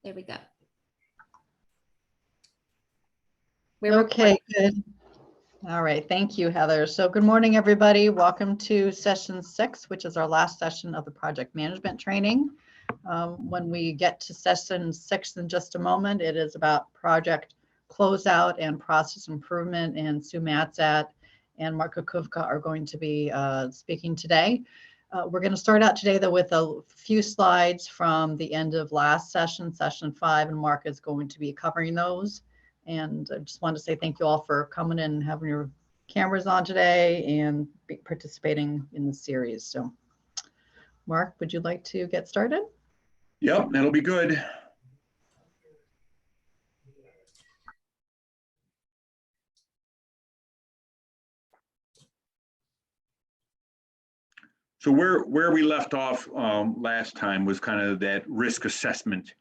There we go. Okay, good. All right, thank you, Heather. So good morning, everybody. Welcome to session 6, which is our last session of the project management training. When we get to session 6 in just a moment, it is about project closeout and process improvement, and Sue Matzat and Mark Kukuvka are going to be speaking today. We're going to start out today, though, with a few slides from the end of last session, session 5, and Mark is going to be covering those. And I just want to say thank you all for coming in and having your cameras on today and participating in the series. So, Mark, would you like to get started? Yep, that'll be good. So where we left off last time was kind of that risk assessment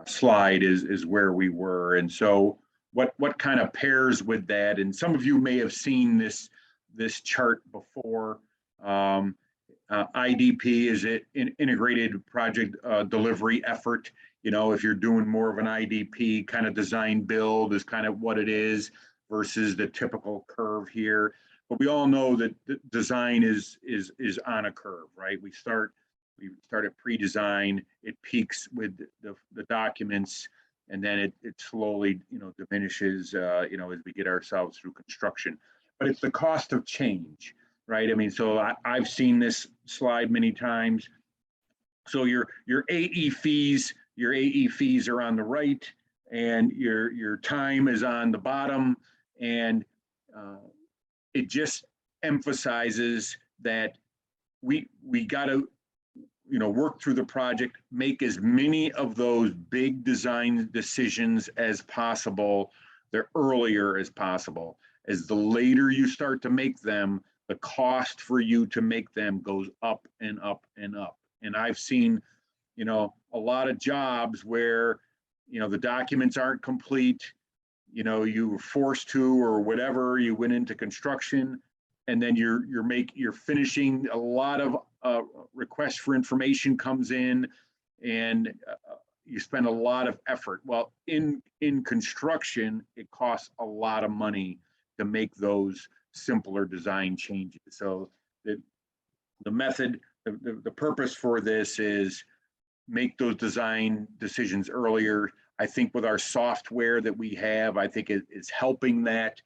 slide is where we were. And so what kind of pairs with that? And some of you may have seen this chart before. IDP is an integrated project delivery effort. You know, if you're doing more of an IDP kind of design build is kind of what it is versus the typical curve here. But we all know that the design is on a curve, right? We start at pre-design, it peaks with the documents, and then it slowly, diminishes, as we get ourselves through construction. But it's the cost of change, right? I mean, so I've seen this slide many times. So your AE fees are on the right, and your time is on the bottom, and it just emphasizes that we got to work through the project, make as many of those big design decisions as possible, the earlier as possible. As the later you start to make them, the cost for you to make them goes up and up and up. And I've seen, a lot of jobs where, the documents aren't complete, you were forced to, or whatever, you went into construction, and then you're finishing, a lot of requests for information comes in, and you spend a lot of effort. Well, in construction, it costs a lot of money to make those simpler design changes. So the method, the purpose for this is make those design decisions earlier. I think with our software that we have, I think it is helping that.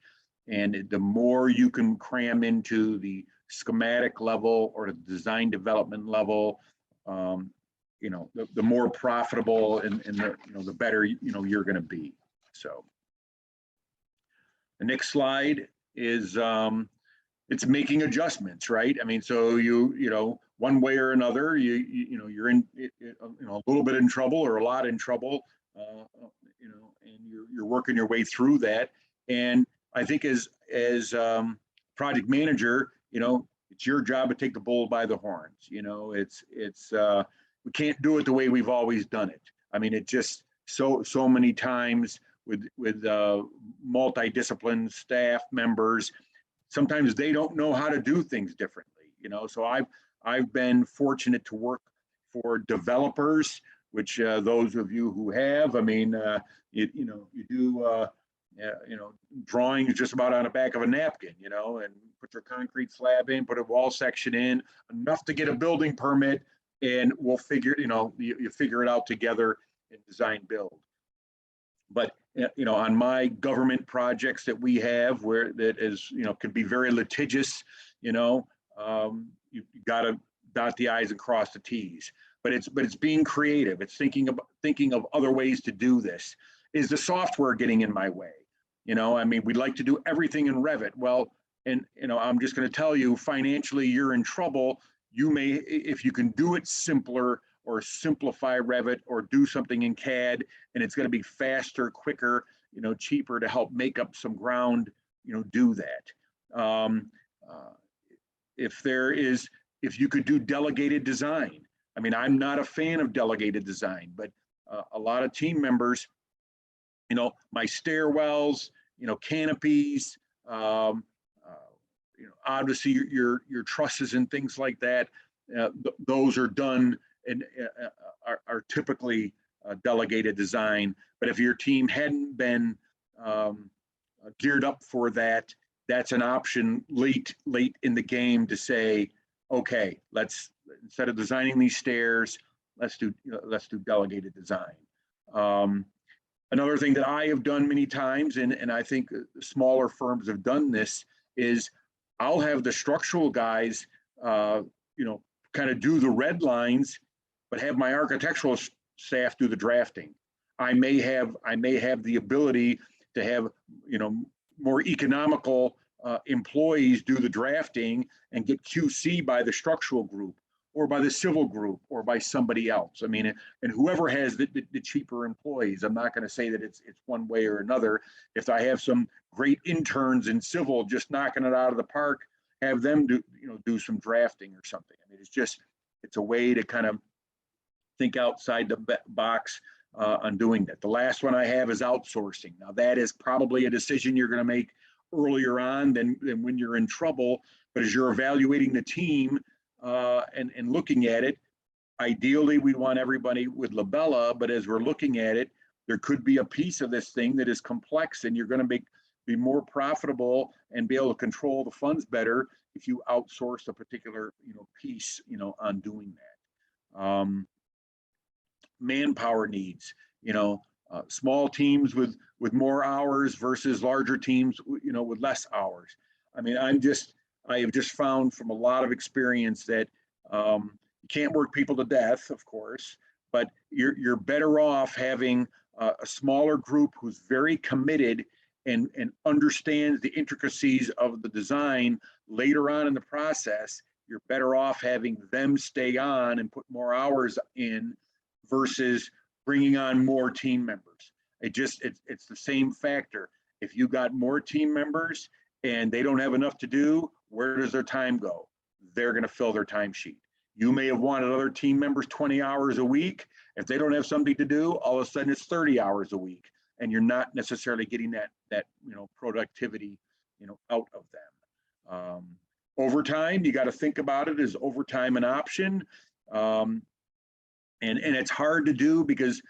And the more you can cram into the schematic level or the design development level, the more profitable and the better you're going to be. So the next slide is it's making adjustments, right? I mean, so one way or another, you're in a little bit in trouble or a lot in trouble, and you're working your way through that. And I think as project manager, it's your job to take the bull by the horns. We can't do it the way we've always done it. I mean, it just so many times with multidiscipline staff members, sometimes they don't know how to do things differently. So I've been fortunate to work for developers, which those of you who have, I mean, you do drawings just about on the back of a napkin, and put your concrete slab in, put a wall section in, enough to get a building permit, and we'll figure, you figure it out together and design build. But on my government projects that we have, where that is, could be very litigious, you got to dot the I's and cross the T's. But it's being creative. It's thinking of other ways to do this. Is the software getting in my way? I mean, we'd like to do everything in Revit. Well, and I'm just going to tell you, financially, you're in trouble. You may, if you can do it simpler, or simplify Revit, or do something in CAD, and it's going to be faster, quicker, cheaper to help make up some ground, do that. If you could do delegated design. I mean, I'm not a fan of delegated design, but a lot of team members, my stairwells, canopies, obviously your trusses and things like that, those are done and are typically delegated design. But if your team hadn't been geared up for that, that's an option late in the game to say, okay, let's, instead of designing these stairs, let's do delegated design. Another thing that I have done many times, and I think smaller firms have done this, is I'll have the structural guys, kind of do the red lines, but have my architectural staff do the drafting. I may have the ability to have, more economical employees do the drafting and get QC by the structural group or by the civil group or by somebody else. I mean, and whoever has the cheaper employees, I'm not going to say that it's one way or another. If I have some great interns in civil just knocking it out of the park, have them do some drafting or something. I mean, it's a way to kind of think outside the box on doing that. The last one I have is outsourcing. Now that is probably a decision you're going to make earlier on than when you're in trouble, but as you're evaluating the team and looking at it, ideally we want everybody with LaBella, but as we're looking at it, there could be a piece of this thing that is complex and you're going to be more profitable and be able to control the funds better if you outsource a particular piece on doing that. Manpower needs, small teams with more hours versus larger teams with less hours. I mean, I have just found from a lot of experience that you can't work people to death, of course, but you're better off having a smaller group who's very committed and understands the intricacies of the design later on in the process. You're better off having them stay on and put more hours in versus bringing on more team members. It's the same factor. If you got more team members and they don't have enough to do, where does their time go? They're going to fill their timesheet. You may have wanted other team members 20 hours a week. If they don't have something to do, all of a sudden it's 30 hours a week, and you're not necessarily getting that productivity out of them. Overtime, you got to think about it. Is overtime an option? And it's hard to do because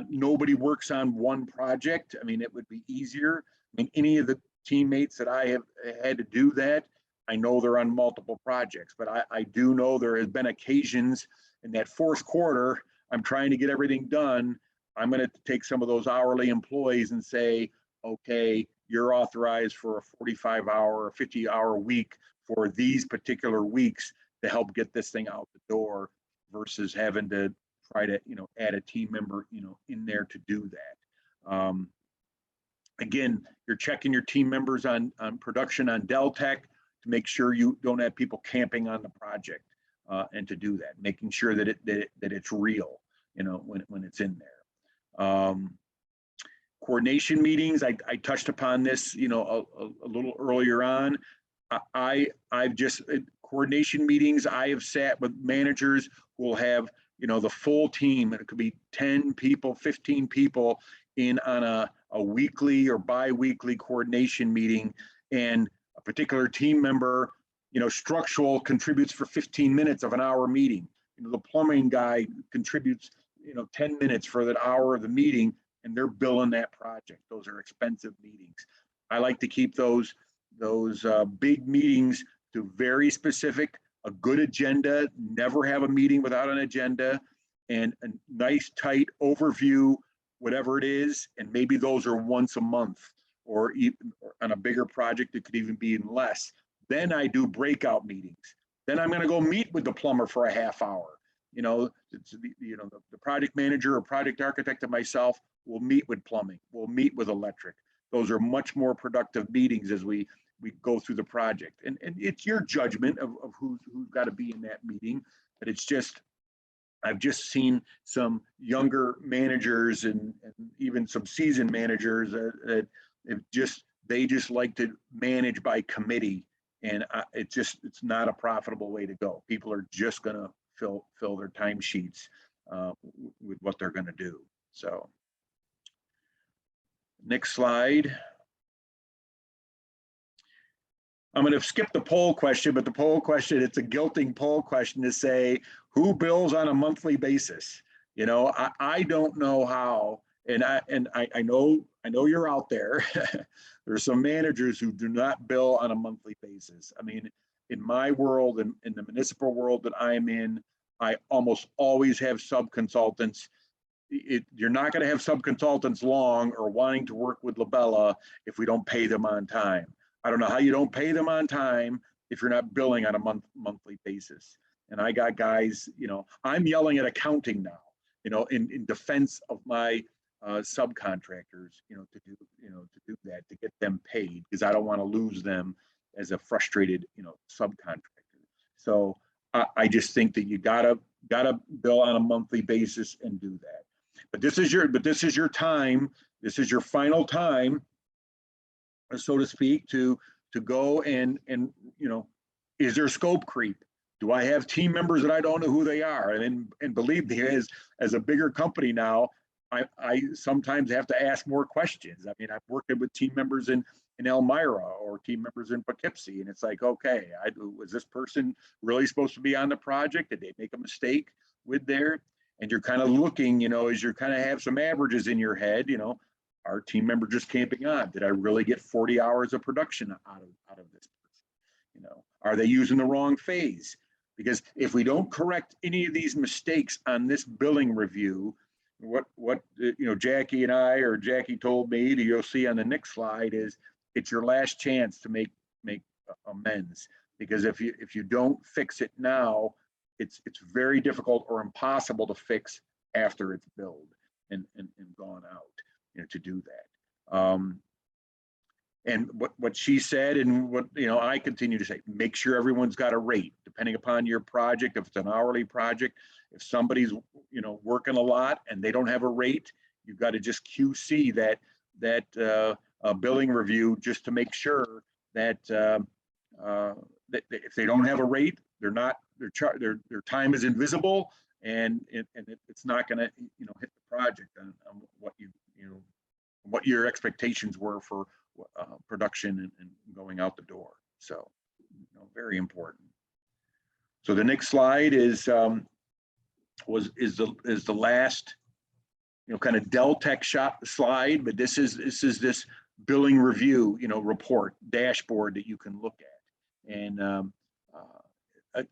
nobody works on one project. I mean, it would be easier. I mean, any of the teammates that I have had to do that, I know they're on multiple projects, but I do know there has been occasions in that fourth quarter, I'm trying to get everything done. I'm going to take some of those hourly employees and say, okay, you're authorized for a 45-hour or 50-hour week for these particular weeks to help get this thing out the door, versus having to try to add a team member in there to do that. Again, you're checking your team members on production on Deltec to make sure you don't have people camping on the project, and to do that, making sure that it's real when it's in there. Coordination meetings, I touched upon this a little earlier on. I've just coordination meetings, I have sat with managers who will have the full team, and it could be 10 people, 15 people in on a weekly or bi-weekly coordination meeting, and a particular team member, structural contributes for 15 minutes of an hour meeting. The plumbing guy contributes 10 minutes for that hour of the meeting, and they're billing that project. Those are expensive meetings. I like to keep those big meetings to very specific, a good agenda, never have a meeting without an agenda, and a nice tight overview, whatever it is, and maybe those are once a month, or even on a bigger project, it could even be in less. Then I do breakout meetings. Then I'm going to go meet with the plumber for a half hour. The project manager or project architect and myself will meet with plumbing, we'll meet with electric. Those are much more productive meetings as we go through the project. And it's your judgment of who's got to be in that meeting, but it's just, I've just seen some younger managers and even some seasoned managers that they just like to manage by committee, and it's not a profitable way to go. People are just going to fill their timesheets with what they're going to do. So, next slide. I'm going to skip the poll question, but the poll question, it's a guilting poll question to say, who bills on a monthly basis? You know, I don't know how, and I know you're out there. There's some managers who do not bill on a monthly basis. I mean, in my world, in the municipal world that I'm in, I almost always have sub-consultants. You're not going to have sub-consultants long or wanting to work with LaBella if we don't pay them on time. I don't know how you don't pay them on time if you're not billing on a monthly basis. And I got guys, you know, I'm yelling at accounting now, you know, in defense of my subcontractors, you know, to do that, to get them paid, because I don't want to lose them as a frustrated, you know, subcontractor. So I just think that you gotta bill on a monthly basis and do that. But this is your time. This is your final time, so to speak, to go and you know, is there scope creep? Do I have team members that I don't know who they are? And believe me, as a bigger company now, I sometimes have to ask more questions. I mean, I've worked with team members in Elmira or team members in Poughkeepsie, and it's like, okay, was this person really supposed to be on the project? Did they make a mistake with there? And you're kind of looking, you know, as you're kind of have some averages in your head, you know, our team member just camping on. Did I really get 40 hours of production out of this person? You know, are they using the wrong phase? Because if we don't correct any of these mistakes on this billing review, what you know, Jackie and I, or Jackie told me, that you'll see on the next slide, is it's your last chance to make amends. Because if you don't fix it now, it's very difficult or impossible to fix after it's billed and gone out, you know, to do that. And what she said, and what, you know, I continue to say, make sure everyone's got a rate, depending upon your project. If it's an hourly project, if somebody's, you know, working a lot and they don't have a rate, you've got to just QC that billing review, just to make sure that that if they don't have a rate, their time is invisible, and it's not going to, you know, hit the project on what what your expectations were for production and going out the door. So, you know, very important. So the next slide is the last, you know, kind of Deltec shop slide, but this is this billing review, you know, report dashboard that you can look at. And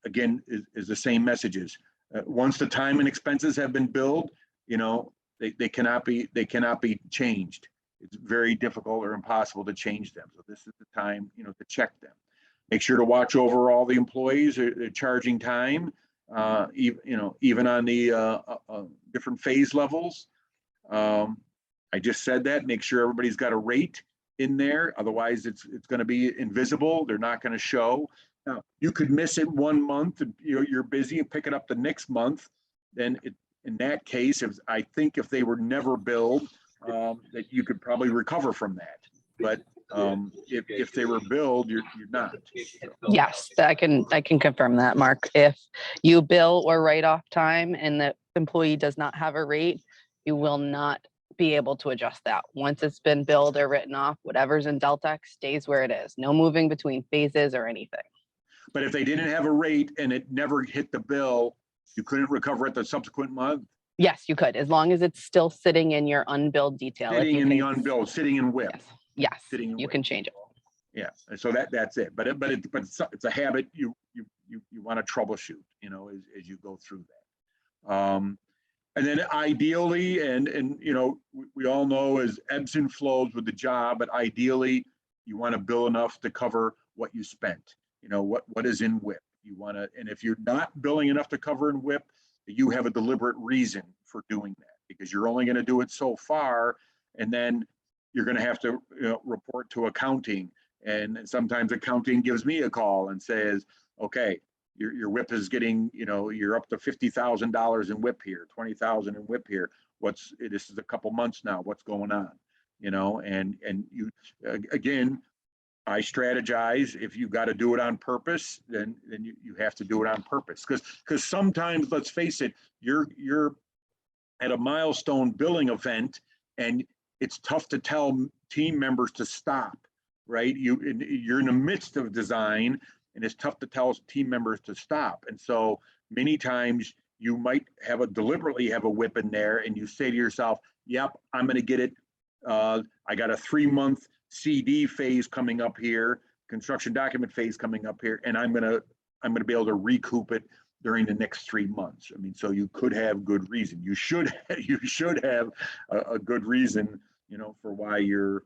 again, is the same messages. Once the time and expenses have been billed, you know, they cannot be changed. It's very difficult or impossible to change them. So this is the time, you know, to check them. Make sure to watch over all the employees are charging time, even on the different phase levels. I just said that. Make sure everybody's got a rate in there. Otherwise, it's going to be invisible. They're not going to show. Now, you could miss it 1 month. You're busy and pick it up the next month. Then in that case, I think if they were never billed, that you could probably recover from that. But if they were billed, you're not. So. Yes, I can confirm that, Mark. If you bill or write off time and the employee does not have a rate, you will not be able to adjust that. Once it's been billed or written off, whatever's in Deltec stays where it is. No moving between phases or anything. But if they didn't have a rate and it never hit the bill, you couldn't recover it the subsequent month? Yes, you could, as long as it's still sitting in your unbilled detail. Sitting in the unbilled, sitting in WIP. Yes, sitting in you WIP. Can change it. Yeah, so that's it. But it's a habit you want to troubleshoot, you know, as you go through that. And then ideally, and you know, we all know as ebbs and flows with the job, but ideally you want to bill enough to cover what you spent. You know, what is in WIP. You want to, and if you're not billing enough to cover in WIP, you have a deliberate reason for doing that, because you're only going to do it so far, and then you're going to have to, you know, report to accounting. And sometimes accounting gives me a call and says, okay, your WIP is getting, you know, you're up to $50,000 in WIP here, 20,000 in WIP here. This is a couple months now, what's going on? You know, and you, again, I strategize. If you got to do it on purpose, then you have to do it on purpose. Because sometimes, let's face it, you're at a milestone billing event, and it's tough to tell team members to stop, right? You're in the midst of design, and it's tough to tell team members to stop. And so many times you might deliberately have a WIP in there, and you say to yourself, yep, I'm going to get it. I got a 3-month CD phase coming up here, construction document phase coming up here, and I'm going to be able to recoup it during the next 3 months. I mean, so you could have good reason. You should have a good reason, for why you're,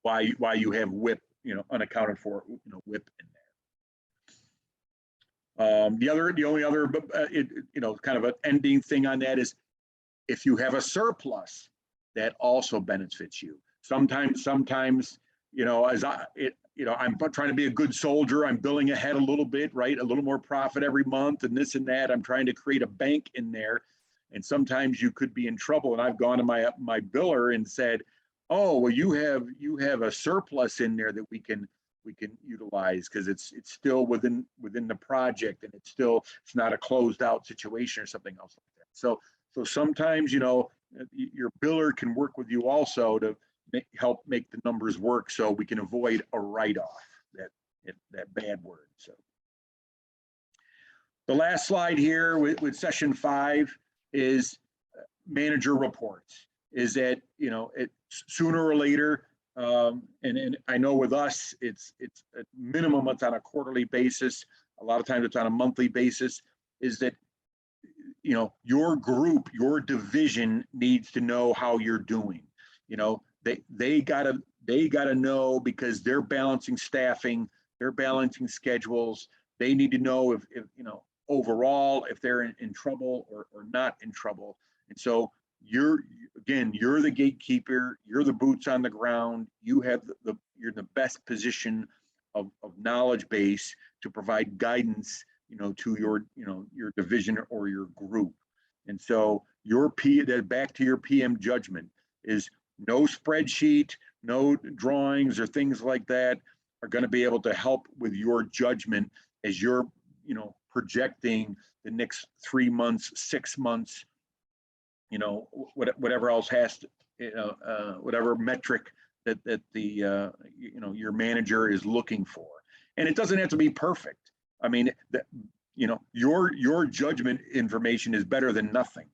why you have WIP, unaccounted for, WIP in there. The only other, kind of an ending thing on that is, if you have a surplus, that also benefits you. Sometimes, I'm trying to be a good soldier. I'm billing ahead a little bit, right? A little more profit every month and this and that. I'm trying to create a bank in there. And sometimes you could be in trouble. And I've gone to my biller and said, oh, well, you have a surplus in there that we can utilize, because it's still within the project, and it's not a closed out situation or something else like that. So sometimes, your biller can work with you also to help make the numbers work, so we can avoid a write-off, that bad word. So the last slide here with session 5 is manager reports. Is that, it sooner or later, and I know with us, it's at minimum, it's on a quarterly basis. A lot of times it's on a monthly basis. Is that, your group, your division needs to know how you're doing. They gotta know, because they're balancing staffing, they're balancing schedules. They need to know if overall, if they're in trouble or not in trouble. And so you're the gatekeeper, you're the boots on the ground, you have you're in the best position of knowledge base to provide guidance, to your division or your group. And so back to your PM judgment is, no spreadsheet, no drawings or things like that are going to be able to help with your judgment as you're, projecting the next 3 months, 6 months, whatever else has to, whatever metric that the, your manager is looking for. And it doesn't have to be perfect. I mean, your judgment information is better than nothing.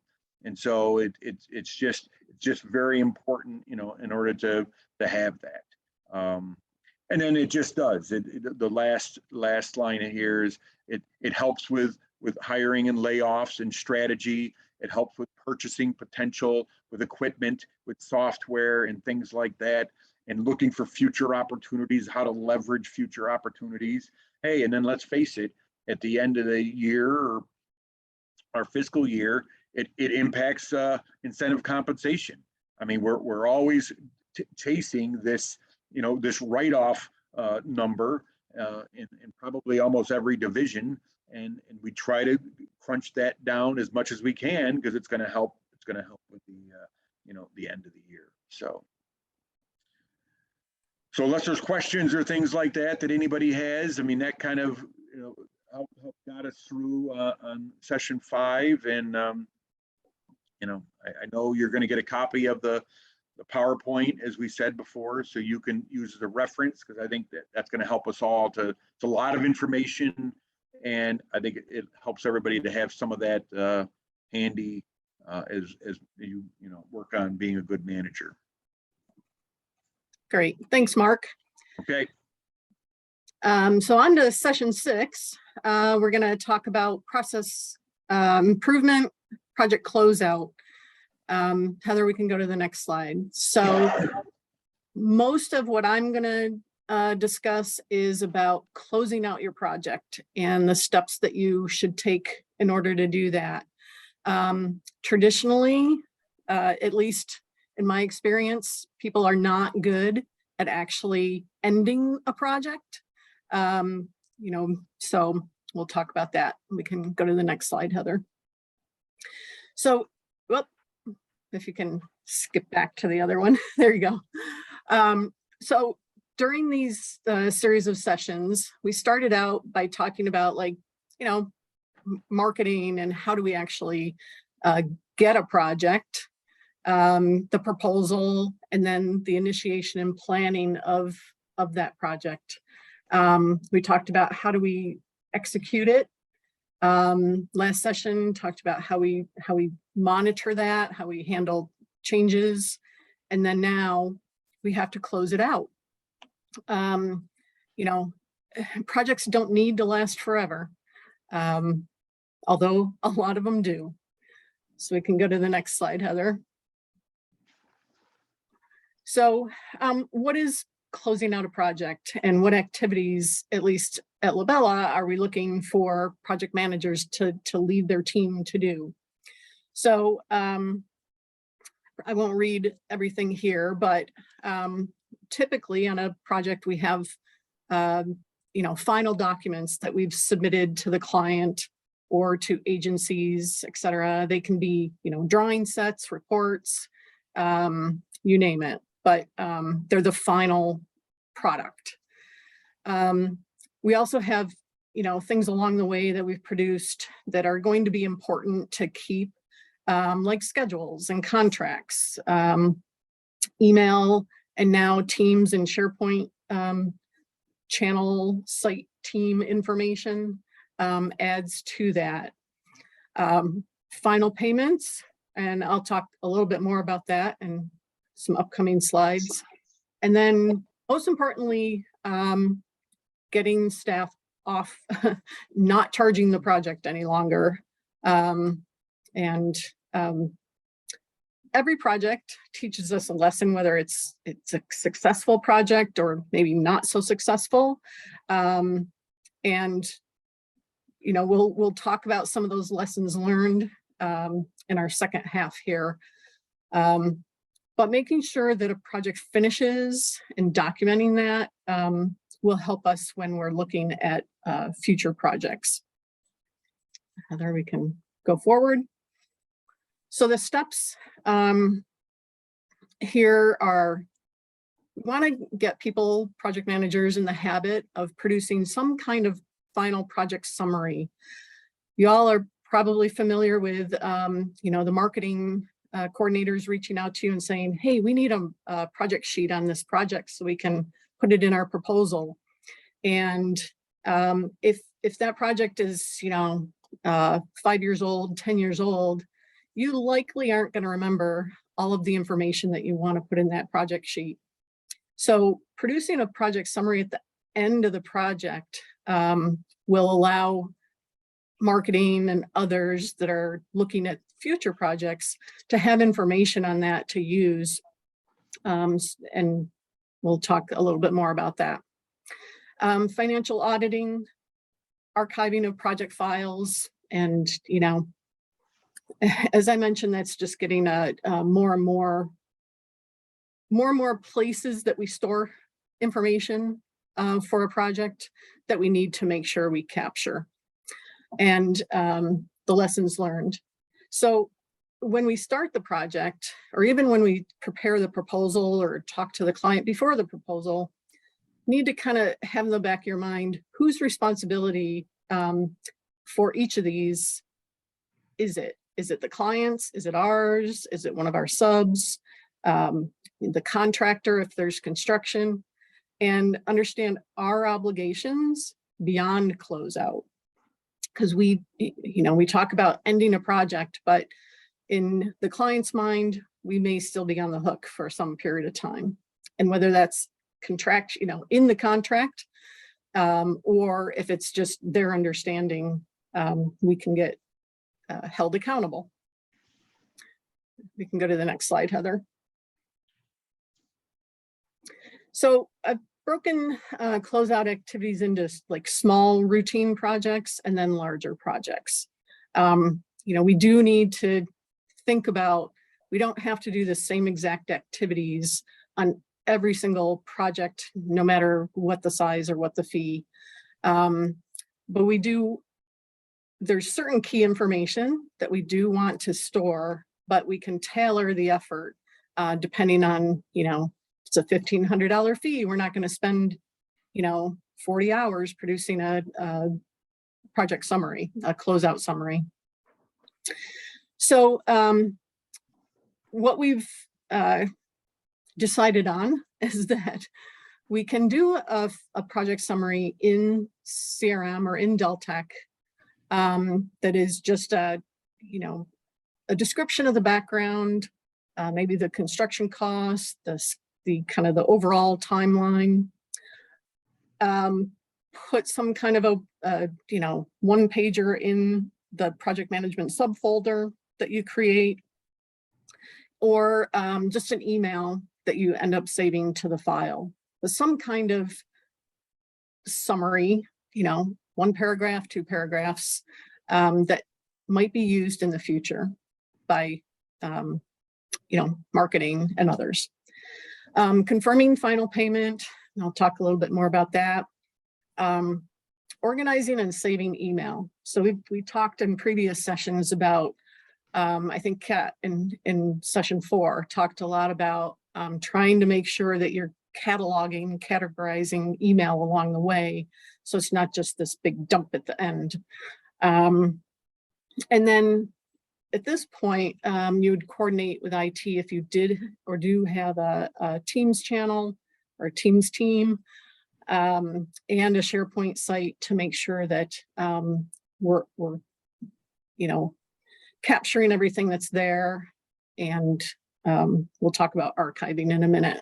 And so it's just very important, in order to have that. And then it just does. The last line here is it helps with hiring and layoffs and strategy. It helps with purchasing potential, with equipment, with software and things like that, and looking for future opportunities, how to leverage future opportunities. Hey, and then let's face it, at the end of the year or our fiscal year, it impacts incentive compensation. I mean, we're always chasing this, this write-off number in probably almost every division, and we try to crunch that down as much as we can, because it's going to help. It's going to help with the the end of the year. So unless there's questions or things like that anybody has, I mean, that kind of help got us through on session 5, and I know you're going to get a copy of the PowerPoint, as we said before, so you can use as a reference, because I think that's going to help us all it's a lot of information, and I think it helps everybody to have some of that handy as you work on being a good manager. Great, thanks, Mark. Okay. So on to session 6, we're going to talk about process improvement, project closeout. Heather, we can go to the next slide. So most of what I'm going to discuss is about closing out your project and the steps that you should take in order to do that. Traditionally, at least in my experience, people are not good at actually ending a project. So we'll talk about that. We can go to the next slide, Heather. So, well, if you can skip back to the other one, there you go. So during these series of sessions, we started out by talking about, like, marketing and how do we actually get a project, the proposal, and then the initiation and planning of that project. We talked about how do we execute it, Last session talked about how we monitor that, how we handle changes, and then now we have to close it out. You know, projects don't need to last forever, although a lot of them do. So we can go to the next slide, Heather. So what is closing out a project, and what activities, at least at LaBella, are we looking for project managers to lead their team to do? So I won't read everything here, but typically on a project we have you know, final documents that we've submitted to the client or to agencies, et cetera. They can be, you know, drawing sets, reports, you name it, but they're the final product. We also have, you know, things along the way that we've produced that are going to be important to keep, like schedules and contracts, email, and now Teams and SharePoint channel site team information adds to that. Final payments, and I'll talk a little bit more about that in some upcoming slides. And then most importantly, getting staff off, not charging the project any longer. Every project teaches us a lesson, whether it's a successful project or maybe not so successful. And you know, we'll talk about some of those lessons learned in our second half here. But making sure that a project finishes and documenting that will help us when we're looking at future projects. Heather, we can go forward. So the steps here are, we want to get people, project managers, in the habit of producing some kind of final project summary. You all are probably familiar with, you know, the marketing coordinators reaching out to you and saying, hey, we need a project sheet on this project so we can put it in our proposal. And if that project is, you know, 5 years old, 10 years old, you likely aren't going to remember all of the information that you want to put in that project sheet. So producing a project summary at the end of the project will allow marketing and others that are looking at future projects to have information on that to use. And we'll talk a little bit more about that. Financial auditing, archiving of project files, and, you know, as I mentioned, that's just getting more and more places that we store information for a project that we need to make sure we capture, and the lessons learned. So when we start the project, or even when we prepare the proposal or talk to the client before the proposal, need to kind of have in the back of your mind, whose responsibility for each of these is it? Is it the client's? Is it ours? Is it one of our subs? The contractor, if there's construction, and understand our obligations beyond closeout. Because we, you know, we talk about ending a project, but in the client's mind, we may still be on the hook for some period of time. And whether that's contract, you know, in the contract, or if it's just their understanding, we can get held accountable. We can go to the next slide, Heather. So I've broken closeout activities into like small routine projects and then larger projects. You know, we do need to think about, we don't have to do the same exact activities on every single project, no matter what the size or what the fee. But we do, there's certain key information that we do want to store, but we can tailor the effort depending on, you know, it's a $1,500 fee. We're not going to spend, you know, 40 hours producing a project summary, a closeout summary. So what we've decided on is that we can do a project summary in CRM or in Deltek that is just a, you know, a description of the background, maybe the construction cost, the kind of the overall timeline. Put some kind of a you know, one pager in the project management subfolder that you create, or just an email that you end up saving to the file with some kind of summary, you know, 1 paragraph, 2 paragraphs, that might be used in the future by, you know, marketing and others. Confirming final payment, and I'll talk a little bit more about that. Organizing and saving email. So we talked in previous sessions about, I think Kat in session 4 talked a lot about trying to make sure that you're categorizing email along the way, so it's not just this big dump at the end. And then at this point, you would coordinate with IT if you did or do have a Teams channel or a Teams team, and a SharePoint site to make sure that we're you know, capturing everything that's there. And we'll talk about archiving in a minute.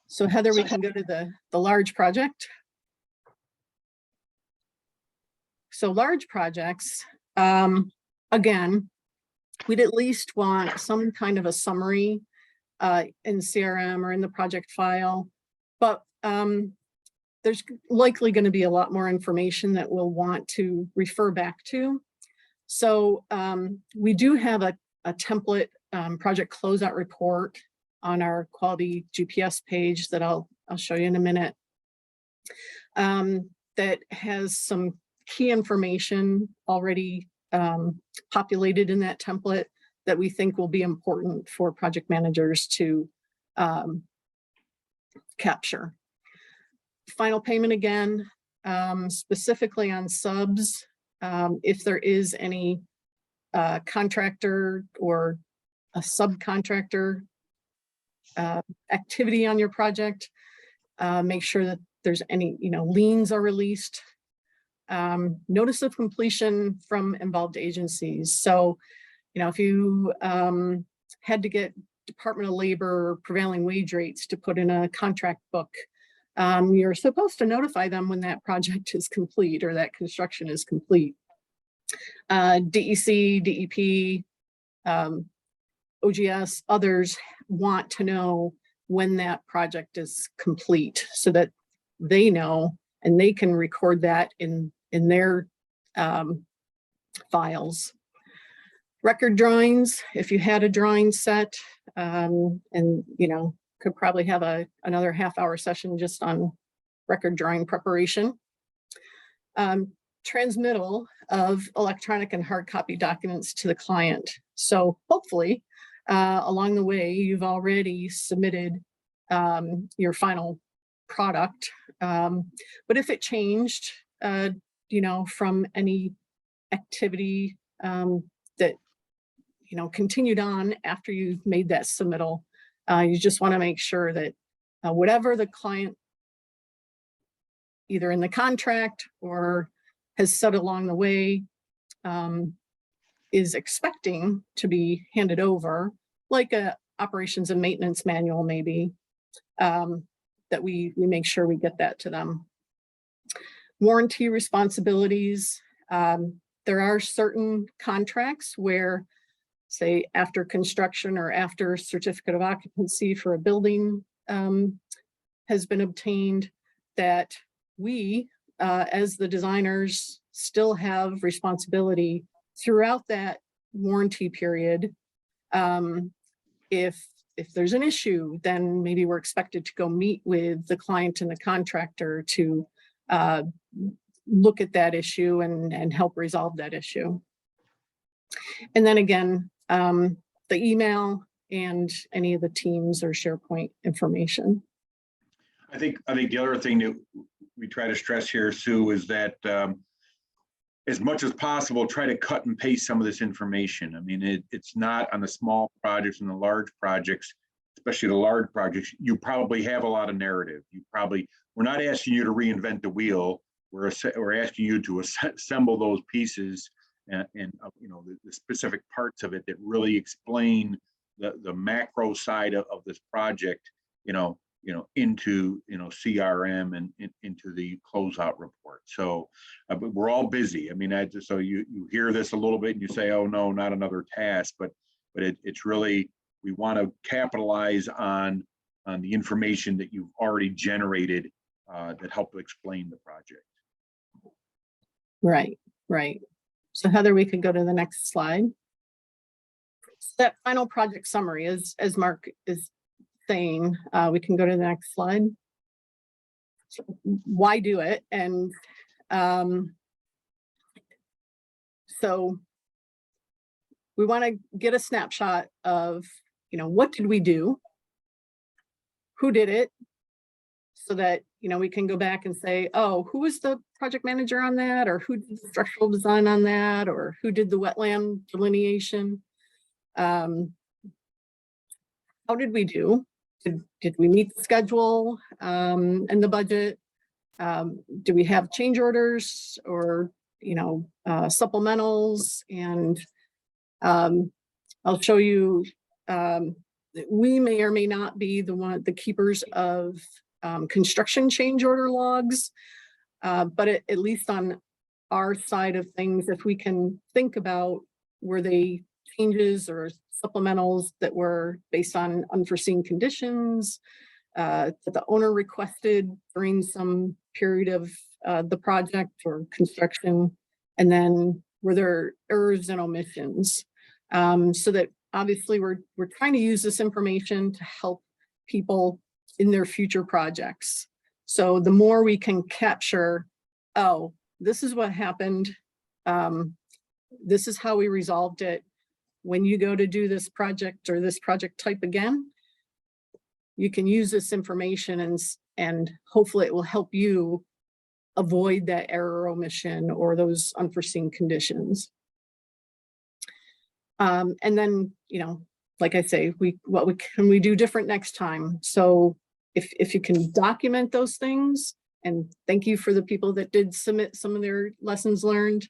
So Heather, we can go to the large project. So large projects, again, we'd at least want some kind of a summary in CRM or in the project file, but there's likely going to be a lot more information that we'll want to refer back to. So we do have a template project closeout report on our quality GPS page that I'll show you in a minute, that has some key information already populated in that template that we think will be important for project managers to capture. Final payment again, specifically on subs, if there is any contractor or a subcontractor activity on your project, make sure that there's any, you know, liens are released. Notice of completion from involved agencies. So, you know, if you had to get Department of Labor prevailing wage rates to put in a contract book, you're supposed to notify them when that project is complete or that construction is complete. DEC, DEP, OGS, others want to know when that project is complete so that they know and they can record that in their files. Record drawings, if you had a drawing set, and you know, could probably have another half-hour session just on record drawing preparation. Transmittal of electronic and hard copy documents to the client. So hopefully along the way, you've already submitted your final product. But if it changed, you know, from any activity that, you know, continued on after you've made that submittal, you just want to make sure that whatever the client, either in the contract or has said along the way, is expecting to be handed over, like a operations and maintenance manual maybe, that we make sure we get that to them. Warranty responsibilities. There are certain contracts where, say, after construction or after certificate of occupancy for a building has been obtained, that we, as the designers, still have responsibility throughout that warranty period. If there's an issue, then maybe we're expected to go meet with the client and the contractor to look at that issue and help resolve that issue. And then again, the email and any of the Teams or SharePoint information. I think the other thing that we try to stress here, Sue, is that as much as possible, try to cut and paste some of this information. I mean, it's not on the small projects and the large projects, especially the large projects. You probably have a lot of narrative. We're not asking you to reinvent the wheel. we're asking you to assemble those pieces and you know, the specific parts of it that really explain the macro side of this project, you know, into, you know, CRM and into the closeout report. So but we're all busy. I mean, so you hear this a little bit and you say, oh no, not another task, but it's really, we want to capitalize on the information that you've already generated that help explain the project. Right, right. So Heather, we could go to the next slide. So that final project summary is, as Mark is saying, we can go to the next slide. So why do it? And so we want to get a snapshot of, you know, what did we do? Who did it? So that, you know, we can go back and say, oh, who was the project manager on that? Or who did the structural design on that? Or who did the wetland delineation? How did we do? Did we meet the schedule and the budget? Do we have change orders or, you know, supplementals? And I'll show you, we may or may not be the keepers of construction change order logs, but at least on our side of things, if we can think about, were they changes or supplementals that were based on unforeseen conditions that the owner requested during some period of the project or construction, and then were there errors and omissions, so that obviously we're trying to use this information to help people in their future projects. So the more we can capture, oh, this is what happened, this is how we resolved it. When you go to do this project or this project type again, you can use this information and hopefully it will help you avoid that error or omission or those unforeseen conditions. And then, you know, like I say, what can we do different next time? So if you can document those things, and thank you for the people that did submit some of their lessons learned.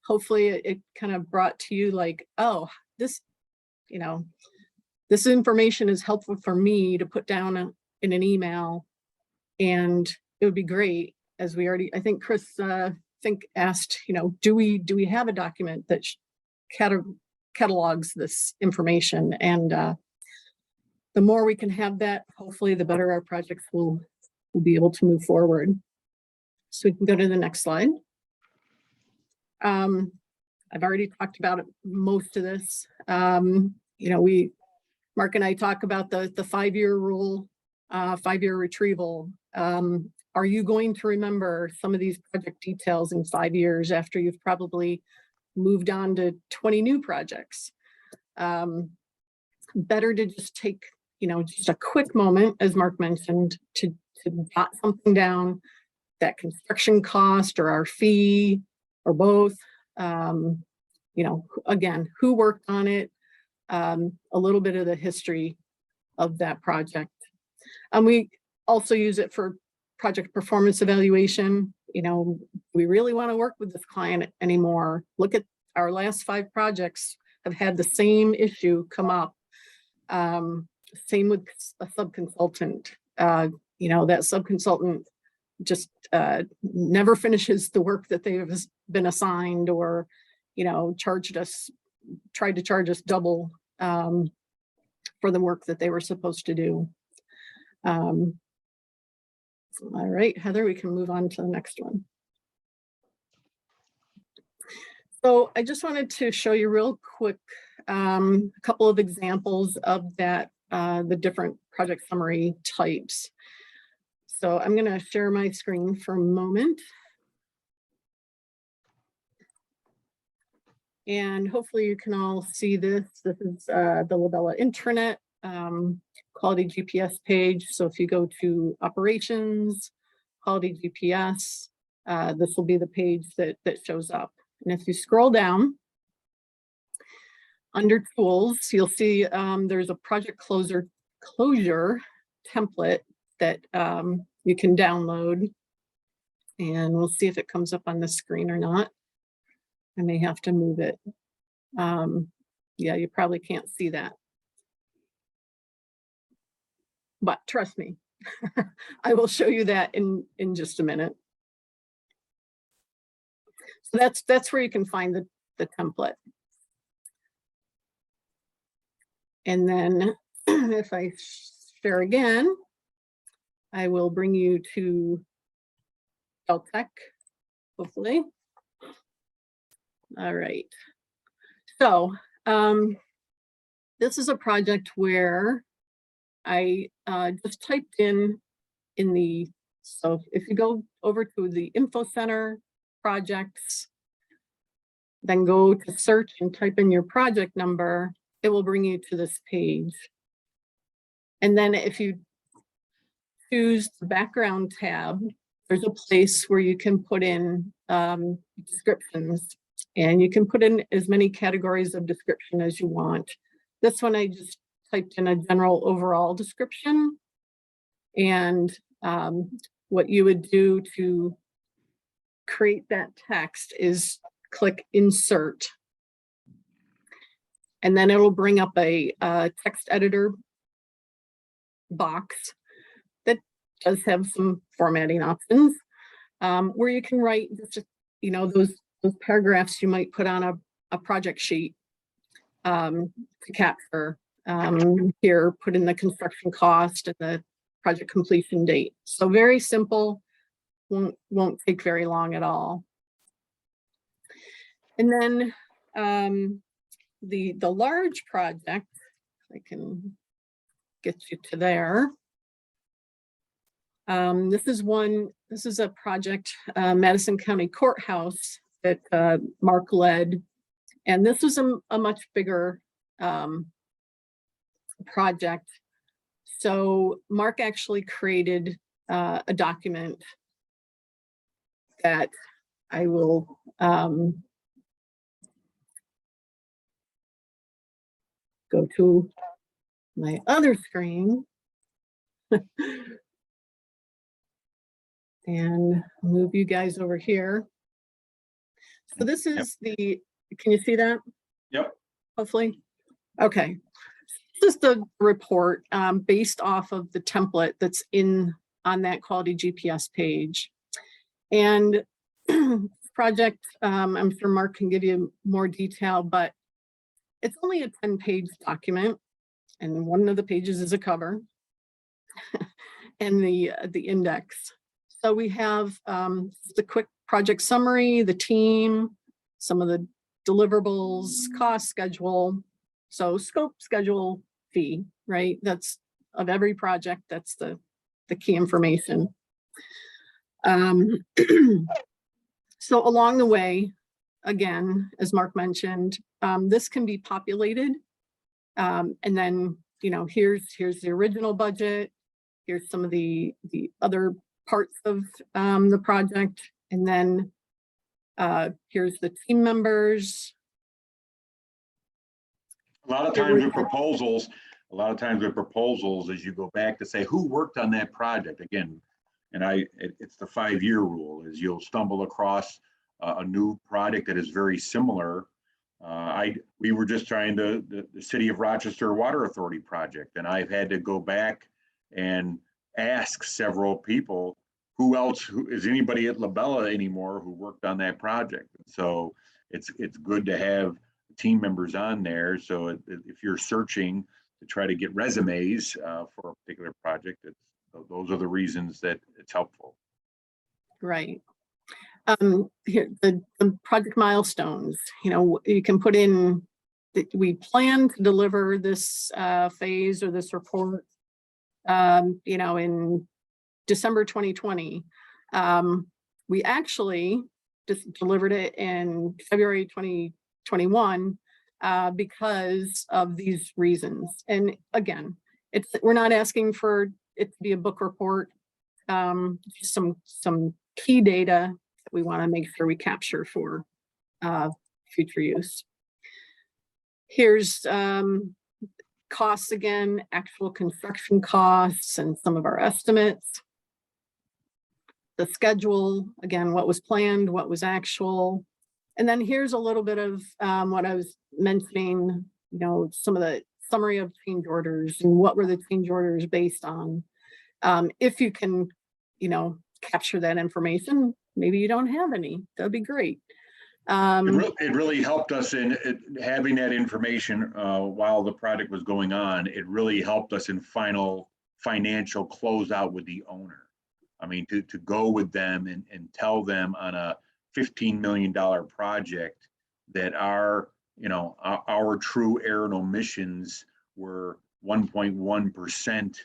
Hopefully it kind of brought to you like, oh, this, you know, this information is helpful for me to put down in an email, and it would be great, as we already, I think Chris asked, you know, do we have a document that catalogs this information? And the more we can have that, hopefully the better our projects will be able to move forward. So we can go to the next slide. I've already talked about most of this. You know, Mark and I talk about the 5-year rule, 5-year retrieval. Are you going to remember some of these project details in 5 years after you've probably moved on to 20 new projects? Better to just take, you know, just a quick moment, as Mark mentioned, to jot something down, that construction cost or our fee or both. You know, again, who worked on it, a little bit of the history of that project. And we also use it for project performance evaluation. You know, we really want to work with this client anymore. Look at our last 5 projects have had the same issue come up. Same with a subconsultant. You know, that subconsultant just never finishes the work that they have been assigned, or, you know, tried to charge us double for the work that they were supposed to do. All right, Heather, we can move on to the next one. So I just wanted to show you real quick a couple of examples of that, the different project summary types. So I'm going to share my screen for a moment. And hopefully you can all see this. This is the LaBella intranet quality GPS page. So if you go to operations, quality GPS, this will be the page that shows up. And if you scroll down under tools, you'll see there's a project closure template that you can download. And we'll see if it comes up on the screen or not. I may have to move it. Yeah, you probably can't see that. But trust me, I will show you that in just a minute. So that's where you can find the template. And then if I share again, I will bring you to Tech, hopefully. All right. So this is a project where I just typed in the, so if you go over to the info center projects, then go to search and type in your project number, it will bring you to this page. And then if you choose the background tab, there's a place where you can put in descriptions, and you can put in as many categories of description as you want. This one, I just typed in a general overall description, and what you would do to create that text is click insert, and then it will bring up a text editor box that does have some formatting options where you can write just, you know, those paragraphs you might put on a project sheet to capture. Here, put in the construction cost and the project completion date. So very simple, won't take very long at all. And then the large project, I can get you to there. This is a project, Madison County Courthouse, that Mark led. And this was a much bigger project. So Mark actually created a document that I will go to my other screen and move you guys over here. So this is the, can you see that? Yep. Hopefully. Okay. This is the report based off of the template that's on that quality GPS page. And project, I'm sure Mark can give you more detail, but it's only a 10-page document, and one of the pages is a cover and the index. So we have the quick project summary, the team, some of the deliverables, cost schedule, so scope, schedule, fee, right? That's of every project, that's the key information. So along the way, again, as Mark mentioned, this can be populated. And then, you know, here's the original budget. Here's some of the other parts of the project. And then here's the team members. A lot of times with proposals, as you go back to say who worked on that project again, and it's the 5-year rule, is you'll stumble across a new project that is very similar. We were just trying the City of Rochester Water Authority project, and I've had to go back and ask several people who is anybody at LaBella anymore who worked on that project. So it's good to have team members on there. So if you're searching to try to get resumes for a particular project, those are the reasons that it's helpful. Right. Here, the project milestones, you know, you can put in that we plan to deliver this phase or this report, you know, in December 2020. We actually just delivered it in February 2021 because of these reasons. And again, we're not asking for it to be a book report, just some key data that we want to make sure we capture for future use. Here's costs again, actual construction costs and some of our estimates. the schedule, again, what was planned, what was actual. And then here's a little bit of what I was mentioning, some of the summary of change orders and what were the change orders based on. If you can, capture that information, maybe you don't have any, that'd be great. It really helped us in having that information while the project was going on. It really helped us in final financial closeout with the owner. I mean, to go with them and tell them on a $15 million project that our true air and emissions were 1.1%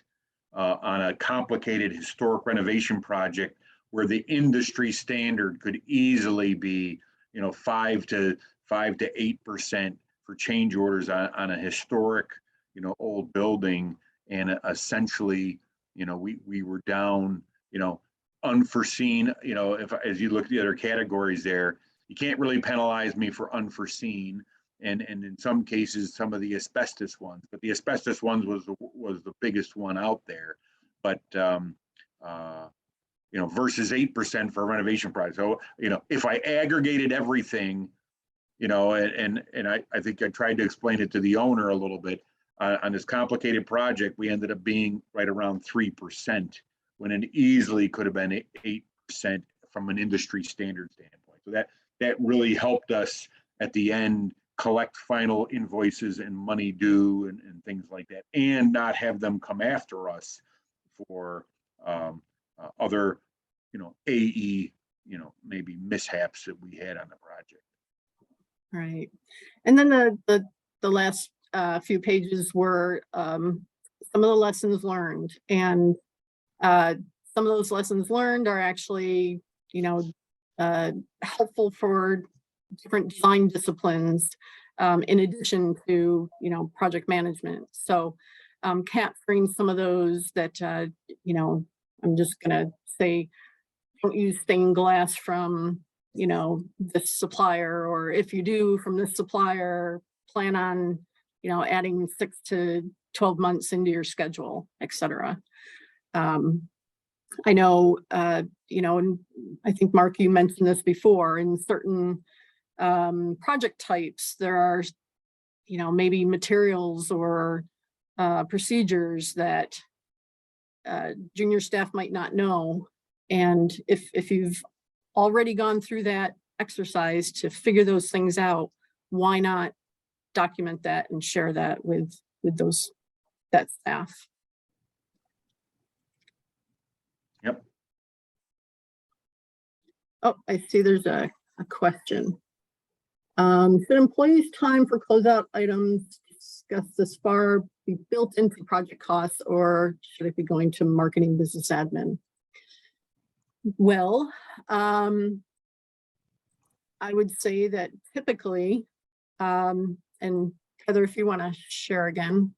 on a complicated historic renovation project where the industry standard could easily be 5 to 8% for change orders on a historic old building. And essentially we were down unforeseen. If as you look at the other categories there, you can't really penalize me for unforeseen, and in some cases some of the asbestos ones, but the asbestos ones was the biggest one out there. But versus 8% for a renovation project. So if I aggregated everything, and I think I tried to explain it to the owner a little bit on this complicated project, we ended up being right around 3%. When it easily could have been 8% from an industry standard standpoint. So that really helped us at the end collect final invoices and money due and things like that, and not have them come after us for other, AE, maybe mishaps that we had on the project. Right. And then the last few pages were some of the lessons learned, and some of those lessons learned are actually, helpful for different design disciplines, in addition to, project management. So capturing some of those that, I'm just going to say, don't use stained glass from, this supplier, or if you do from this supplier, plan on, adding 6 to 12 months into your schedule, etc. I know, and I think, Mark, you mentioned this before, in certain project types, there are, maybe materials or procedures that junior staff might not know. And if you've already gone through that exercise to figure those things out, why not document that and share that with that staff? Yep. Oh, I see there's a question. Should employees' time for closeout items discussed this far be built into project costs, or should it be going to marketing, business admin? Well, I would say that typically, and Heather, if you want to share again,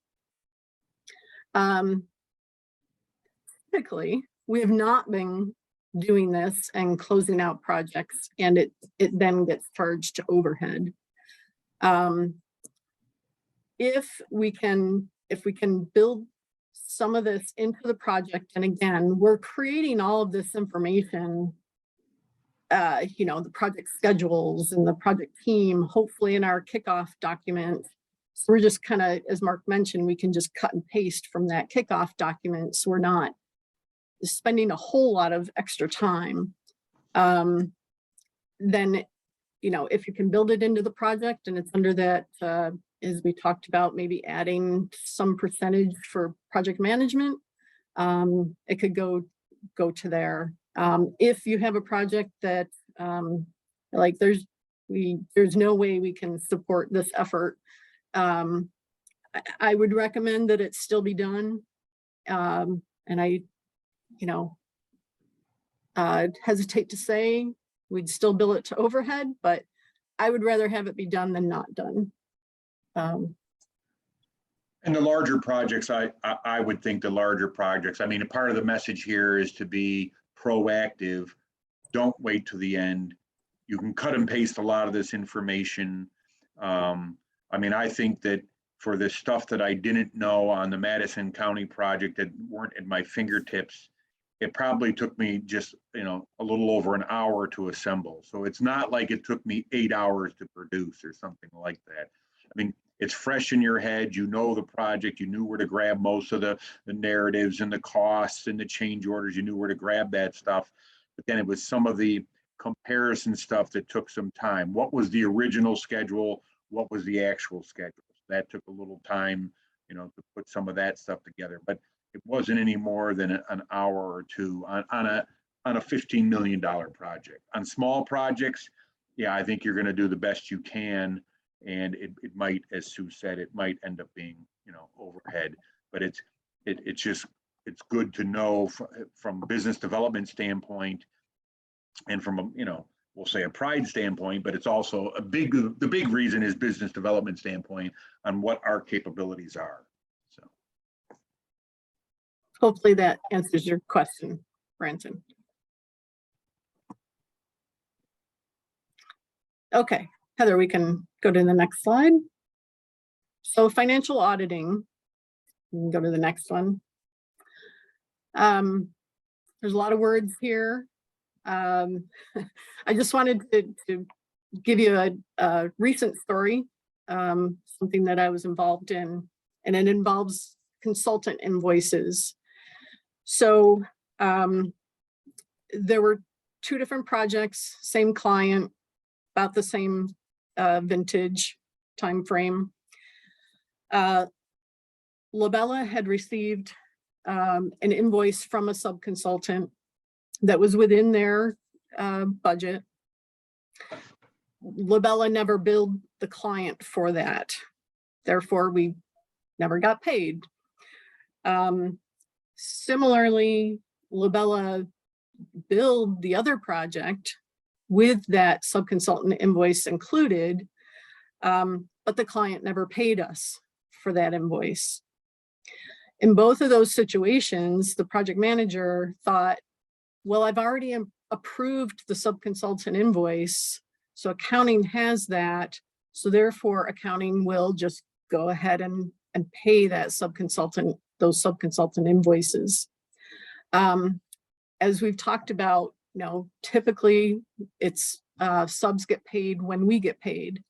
typically we have not been doing this and closing out projects, and it then gets charged to overhead. If we can build some of this into the project, and again, we're creating all of this information, the project schedules and the project team, hopefully in our kickoff document. So we're just kind of, as Mark mentioned, we can just cut and paste from that kickoff document. So we're not spending a whole lot of extra time. Then, if you can build it into the project and it's under that, as we talked about, maybe adding some percentage for project management, it could go to there. If you have a project that there's no way we can support this effort, I would recommend that it still be done. And I hesitate to say we'd still bill it to overhead, but I would rather have it be done than not done. And the larger projects, I would think the larger projects, I mean, a part of the message here is to be proactive. Don't wait to the end. You can cut and paste a lot of this information. I mean, I think that for the stuff that I didn't know on the Madison County project that weren't at my fingertips, it probably took me just, a little over an hour to assemble. So it's not like it took me 8 hours to produce or something like that. I mean, it's fresh in your head. You know the project. You knew where to grab most of the narratives and the costs and the change orders. You knew where to grab that stuff. But then it was some of the comparison stuff that took some time. What was the original schedule? What was the actual schedule? So that took a little time, to put some of that stuff together. But it wasn't any more than an hour or two on a $15 million project. On small projects, yeah, I think you're going to do the best you can. And it might, as Sue said, it might end up being, overhead, but it's good to know from business development standpoint and from a, we'll say a pride standpoint, but it's also the big reason is business development standpoint on what our capabilities are. So Hopefully that answers your question, Branson. Okay, Heather, we can go to the next slide. So financial auditing, we can go to the next one. There's a lot of words here. I just wanted to give you a recent story, something that I was involved in, and it involves consultant invoices. So there were 2 different projects, same client, about the same vintage time frame. LaBella had received an invoice from a subconsultant that was within their budget. LaBella never billed the client for that. Therefore, we never got paid. Similarly, LaBella billed the other project with that subconsultant invoice included, but the client never paid us for that invoice. In both of those situations, the project manager thought, well, I've already approved the subconsultant invoice, so accounting has that, so therefore accounting will just go ahead and pay that subconsultant, those subconsultant invoices. As we've talked about, typically it's subs get paid when we get paid.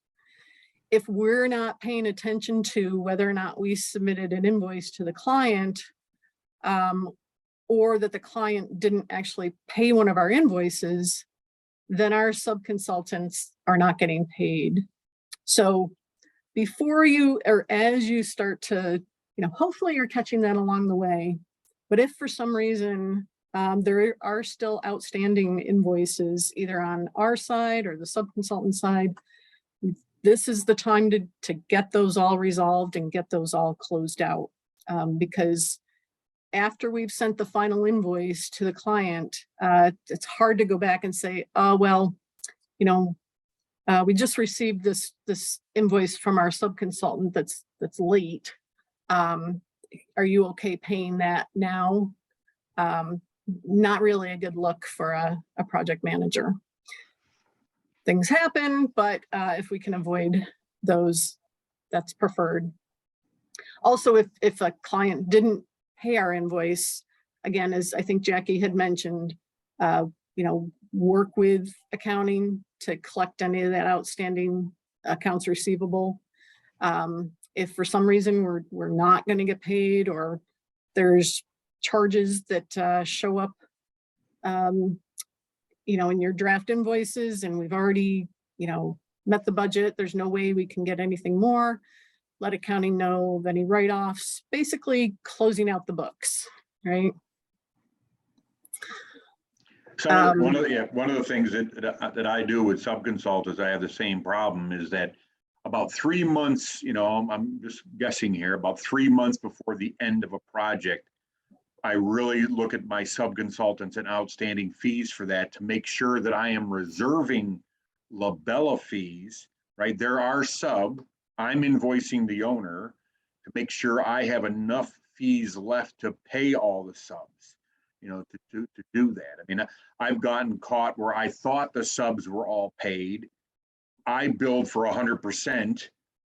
If we're not paying attention to whether or not we submitted an invoice to the client, or that the client didn't actually pay one of our invoices, then our subconsultants are not getting paid. So before you, or as you start to, hopefully you're catching that along the way, but if for some reason there are still outstanding invoices either on our side or the subconsultant side, this is the time to get those all resolved and get those all closed out, because after we've sent the final invoice to the client, it's hard to go back and say, oh, well, we just received this invoice from our subconsultant that's late. Are you okay paying that now? Not really a good look for a project manager. Things happen, but if we can avoid those, that's preferred. Also, if a client didn't pay our invoice, again, as I think Jackie had mentioned, work with accounting to collect any of that outstanding accounts receivable. If for some reason we're not going to get paid, or there's charges that show up in your draft invoices and we've already, met the budget, there's no way we can get anything more, let accounting know of any write-offs, basically closing out the books, right? So one of the things that I do with subconsultants, I have the same problem, is that about 3 months, I'm just guessing here, about 3 months before the end of a project, I really look at my subconsultants and outstanding fees for that to make sure that I am reserving LaBella fees, right? There are I'm invoicing the owner to make sure I have enough fees left to pay all the subs, to do that. I mean, I've gotten caught where I thought the subs were all paid. I billed for 100%.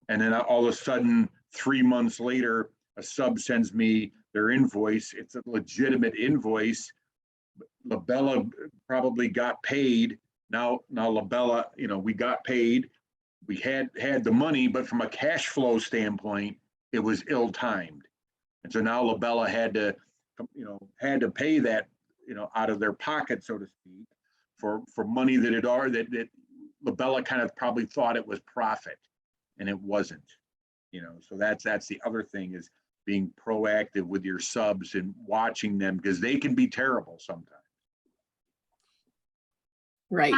And then all of a sudden, 3 months later, a sub sends me their invoice. It's a legitimate invoice, LaBella probably got paid. Now LaBella, we got paid. We had the money, but from a cash flow standpoint, it was ill-timed. And so now LaBella had to pay that, out of their pocket, so to speak, for money that LaBella kind of probably thought it was profit, and it wasn't. So that's the other thing, is being proactive with your subs and watching them, because they can be terrible sometimes. Right.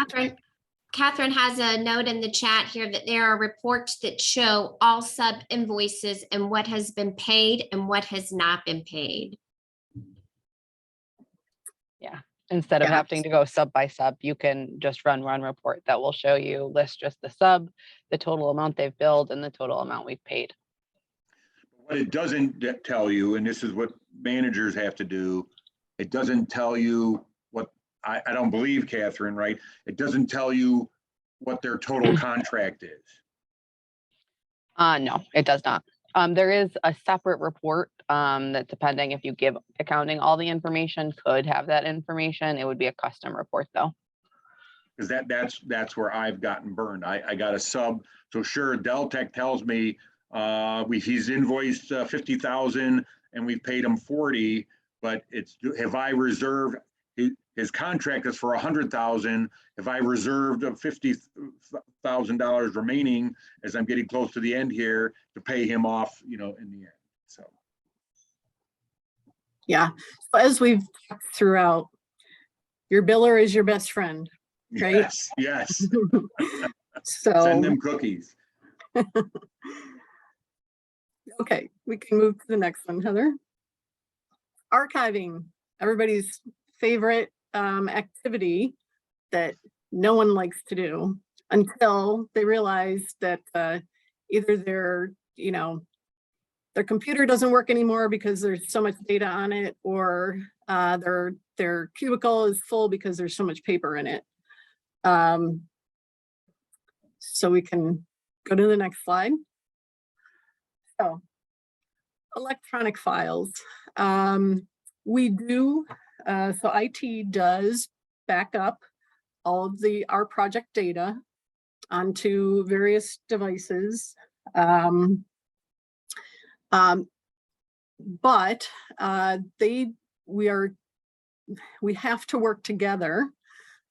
Catherine has a note in the chat here that there are reports that show all sub invoices and what has been paid and what has not been paid. Yeah. Instead of Yeah. having to go sub by sub, you can just run one report that will show you, list just the sub, the total amount they've billed, and the total amount we've paid. What it doesn't tell you, and this is what managers have to do, it doesn't tell you what, I don't believe, Catherine, right? It doesn't tell you what their total contract is. No, it does not. There is a separate report that, depending if you give accounting all the information, could have that information. It would be a custom report though. Because that's where I've gotten burned. I got a sub. So sure, Deltec tells me he's invoiced 50,000 and we've paid him 40, but have I reserved, his contract is for 100,000. If I reserved $50,000 remaining as I'm getting close to the end here to pay him off, in the end. So. Yeah. So as we've talked throughout, your biller is your best friend, right? Yes. So Send them cookies. okay, we can move to the next one, Heather. Archiving, everybody's favorite activity that no one likes to do until they realize that either their computer doesn't work anymore because there's so much data on it, or their cubicle is full because there's so much paper in it. So we can go to the next slide. So electronic files. We do, so IT does back up all of our project data onto various devices. But we have to work together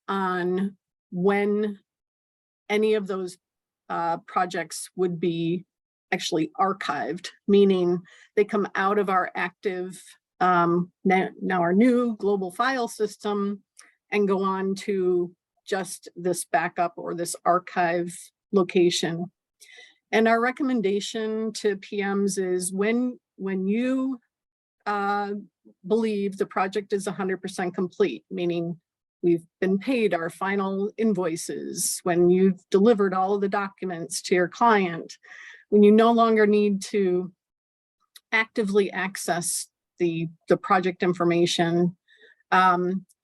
on when any of those projects would be actually archived, meaning they come out of our active, now our new global file system, and go on to just this backup or this archive location. And our recommendation to PMs is when you believe the project is 100% complete, meaning we've been paid our final invoices, when you've delivered all of the documents to your client, when you no longer need to actively access the project information.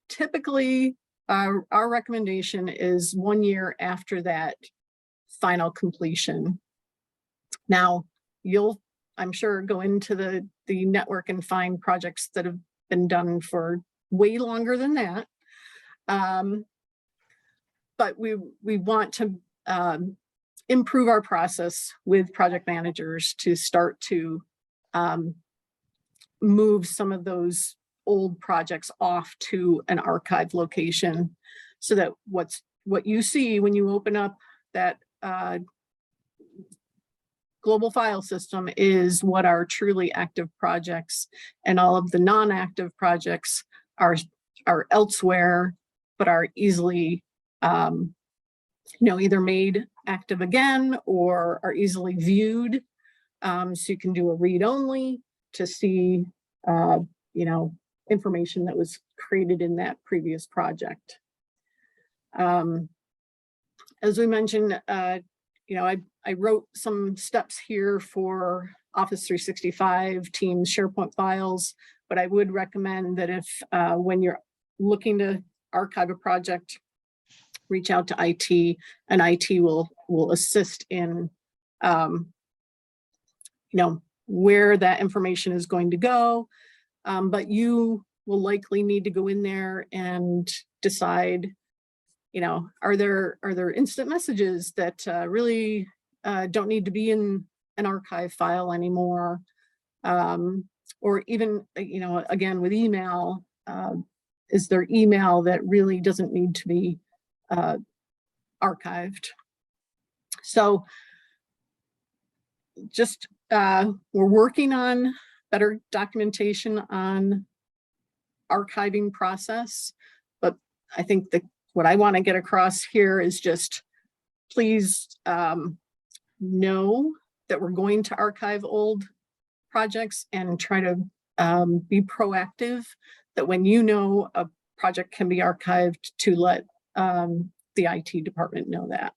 Typically, our recommendation is 1 year after that final completion. Now, you'll, I'm sure, go into the network and find projects that have been done for way longer than that. But we want to improve our process with project managers to start to move some of those old projects off to an archive location, so that what you see when you open up that global file system is what are truly active projects, and all of the non-active projects are elsewhere, but are easily either made active again or are easily viewed. So you can do a read only to see information that was created in that previous project. As we mentioned, I wrote some steps here for Office 365, Teams, SharePoint files, but I would recommend that if when you're looking to archive a project, reach out to IT, and IT will assist in where that information is going to go. But you will likely need to go in there and decide, you know, are there instant messages that really don't need to be in an archive file anymore? Or even, you know, again, with email, is there email that really doesn't need to be archived? So just, we're working on better documentation on archiving process, but I think that what I want to get across here is just please know that we're going to archive old projects and try to be proactive, that when you know a project can be archived, to let the IT department know that.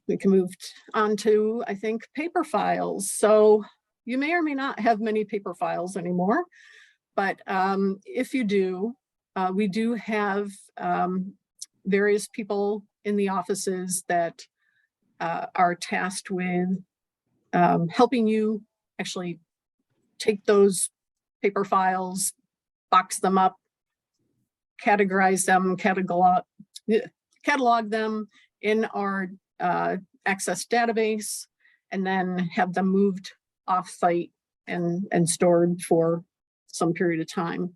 We can move on to, I think, paper files. So you may or may not have many paper files anymore, but if you do, we do have various people in the offices that are tasked with helping you actually take those paper files, box them up, categorize them, catalog them in our Access database, and then have them moved off-site and stored for some period of time.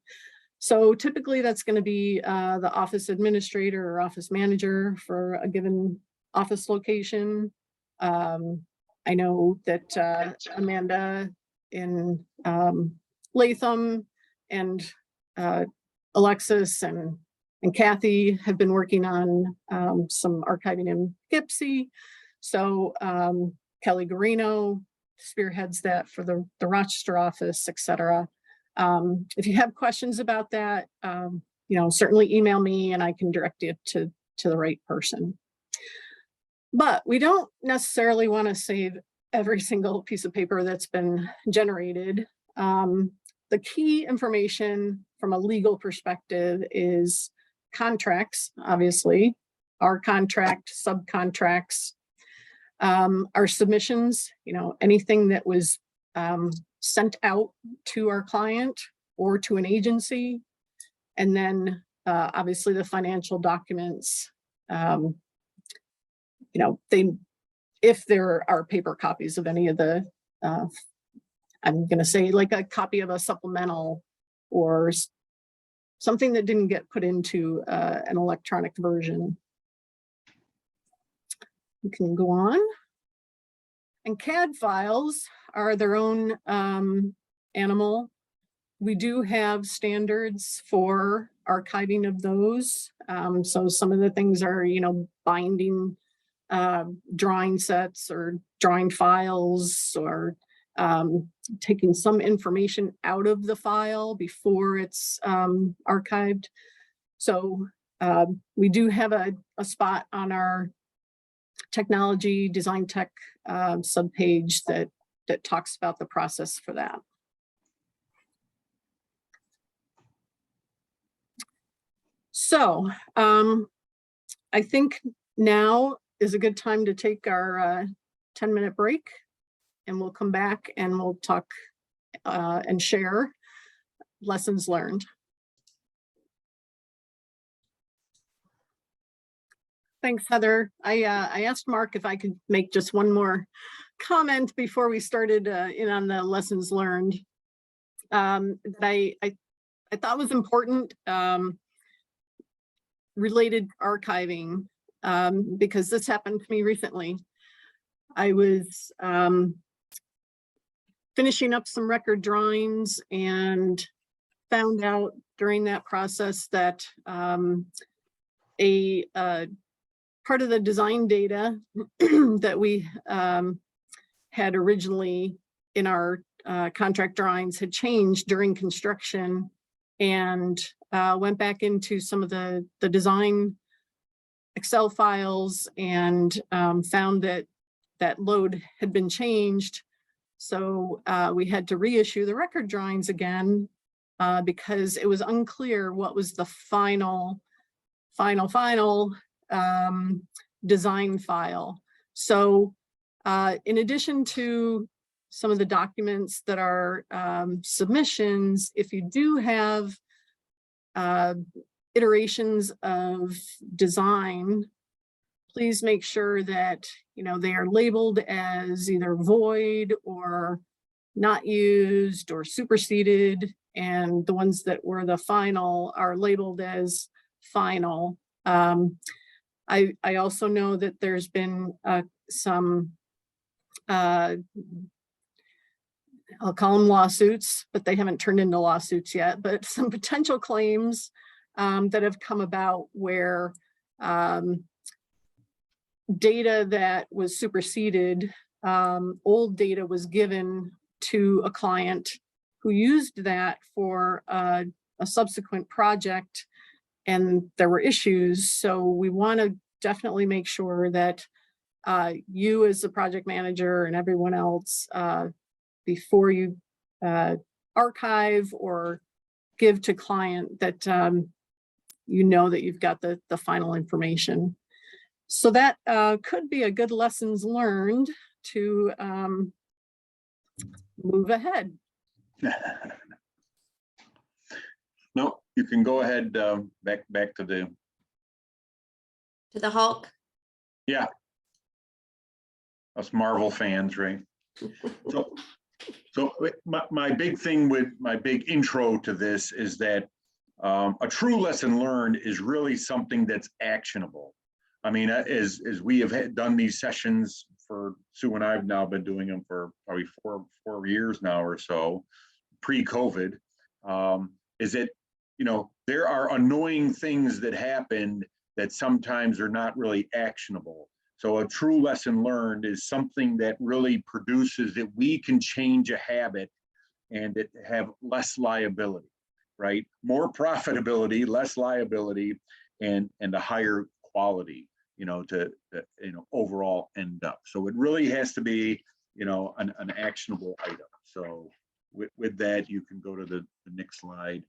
So typically that's going to be the office administrator or office manager for a given office location. I know that Amanda in Latham and Alexis and Kathy have been working on some archiving in Gipsy. So Kelly Garino spearheads that for the Rochester office, etc. If you have questions about that, you know, certainly email me and I can direct you to the right person. But we don't necessarily want to save every single piece of paper that's been generated. The key information from a legal perspective is contracts, obviously, our contract, subcontracts, our submissions, you know, anything that was sent out to our client or to an agency, and then obviously the financial documents. You know, if there are paper copies of any of the, I'm going to say like a copy of a supplemental or something that didn't get put into an electronic version. We can go on. And CAD files are their own animal. We do have standards for archiving of those. So some of the things are, you know, binding drawing sets or drawing files, or taking some information out of the file before it's archived. So we do have a spot on our technology design tech subpage that talks about the process for that. So I think now is a good time to take our 10-minute break, and we'll come back and we'll talk and share lessons learned. Thanks, Heather. I asked Mark if I could make just one more comment before we started in on the lessons learned. That I thought was important, related archiving, because this happened to me recently. I was finishing up some record drawings and found out during that process that a part of the design data that we had originally in our contract drawings had changed during construction, and went back into some of the design Excel files and found that that load had been changed. So we had to reissue the record drawings again because it was unclear what was the final design file. So in addition to some of the documents that are submissions, if you do have iterations of design, please make sure that, you know, they are labeled as either void or not used or superseded, and the ones that were the final are labeled as final. I also know that there's been some, I'll call them lawsuits, but they haven't turned into lawsuits yet, but some potential claims that have come about where data that was superseded, old data was given to a client who used that for a subsequent project, and there were issues. So we want to definitely make sure that you as the project manager and everyone else, before you archive or give to client, that you know that you've got the final information. So that could be a good lessons learned to move ahead. No, you can go ahead, back to the, To the Hulk. yeah. Us Marvel fans, right? So my big thing with my big intro to this is that a true lesson learned is really something that's actionable. I mean, as we have done these sessions for, Sue and I have now been doing them for probably four years now or so, pre-COVID, is that, you know, there are annoying things that happen that sometimes are not really actionable. So a true lesson learned is something that really produces that we can change a habit and it have less liability, right? More profitability, less liability, and a higher quality, you know, to you know, overall end up. So it really has to be, you know, an actionable item. So with that, you can go to the next slide.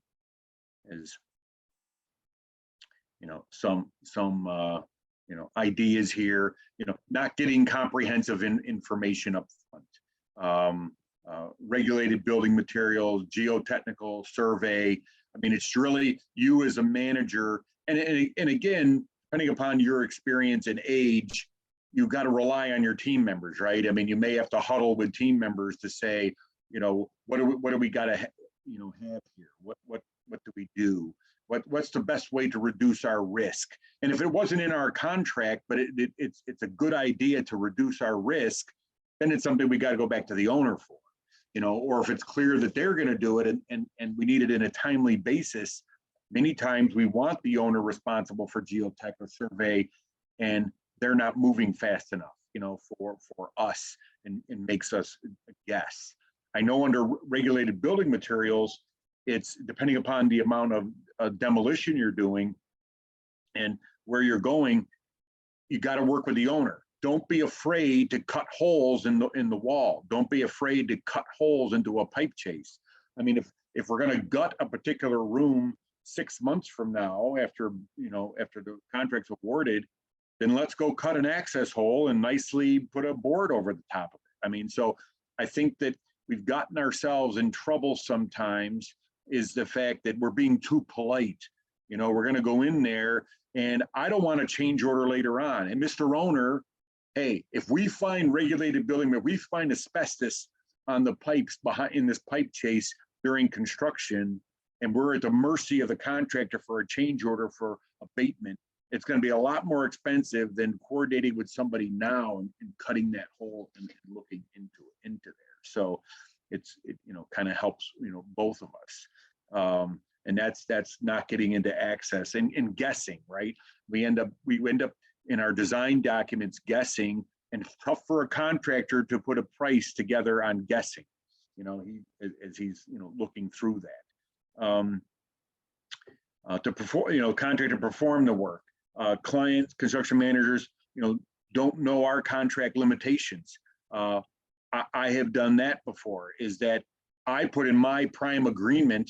As you know, some you know, ideas here, you know, not getting comprehensive information up front. Regulated building materials, geotechnical survey. I mean, it's really you as a manager, and again, depending upon your experience and age, you've got to rely on your team members, right? I mean, you may have to huddle with team members to say, you know, what do we got to, you know, have here? What do we do? What's the best way to reduce our risk? And if it wasn't in our contract, but it's a good idea to reduce our risk, then it's something we got to go back to the owner for, you know, or if it's clear that they're going to do it and we need it in a timely basis. Many times we want the owner responsible for geotech or survey, and they're not moving fast enough, you know, for us, and makes us guess. I know under regulated building materials, it's depending upon the amount of demolition you're doing and where you're going, you got to work with the owner. Don't be afraid to cut holes in the wall. Don't be afraid to cut holes into a pipe chase. I mean, if we're going to gut a particular room 6 months from now, after, you know, after the contract's awarded, then let's go cut an access hole and nicely put a board over the top of it. I mean, so I think that we've gotten ourselves in trouble sometimes, is the fact that we're being too polite. You know, we're going to go in there and I don't want a change order later on. And Mr. Owner, hey, if we find regulated building, if we find asbestos on the pipes behind in this pipe chase during construction, and we're at the mercy of the contractor for a change order for abatement, it's going to be a lot more expensive than coordinating with somebody now and cutting that hole and looking into there. So it you know, kind of helps, you know, both of us. And that's not getting into access and guessing, right? We end up in our design documents guessing, and it's tough for a contractor to put a price together on guessing, you know, as he's, you know, looking through that. To perform, you know, contractor perform the work. Clients, construction managers, you know, don't know our contract limitations. I have done that before, is that I put in my prime agreement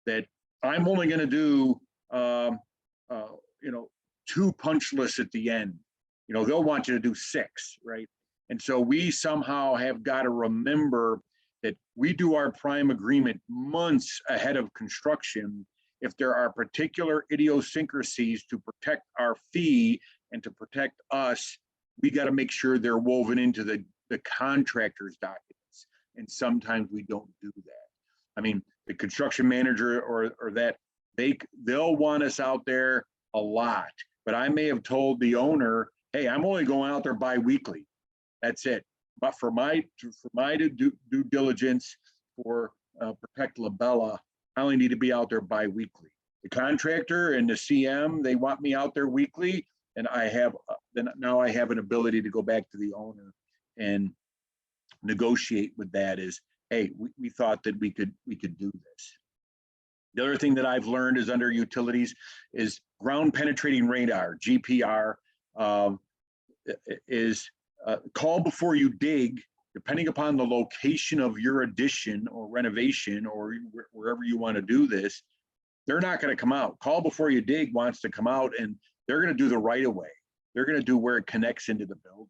that I'm only going to do, you know, 2 punch lists at the end. You know, they'll want you to do 6, right? And so we somehow have got to remember that we do our prime agreement months ahead of construction. If there are particular idiosyncrasies to protect our fee and to protect us, we got to make sure they're woven into the contractor's documents. And sometimes we don't do that. I mean, the construction manager or that, they'll want us out there a lot, but I may have told the owner, hey, I'm only going out there bi-weekly. That's it. But for my due diligence for Protect LaBella, I only need to be out there bi-weekly. The contractor and the CM, they want me out there weekly, and now I have an ability to go back to the owner and negotiate with that is, hey, we thought that we could do this. The other thing that I've learned is under utilities is ground penetrating radar, GPR, is call before you dig, depending upon the location of your addition or renovation or wherever you want to do this. They're not going to come out. Call before you dig wants to come out, and they're going to do the right of way. They're going to do where it connects into the building.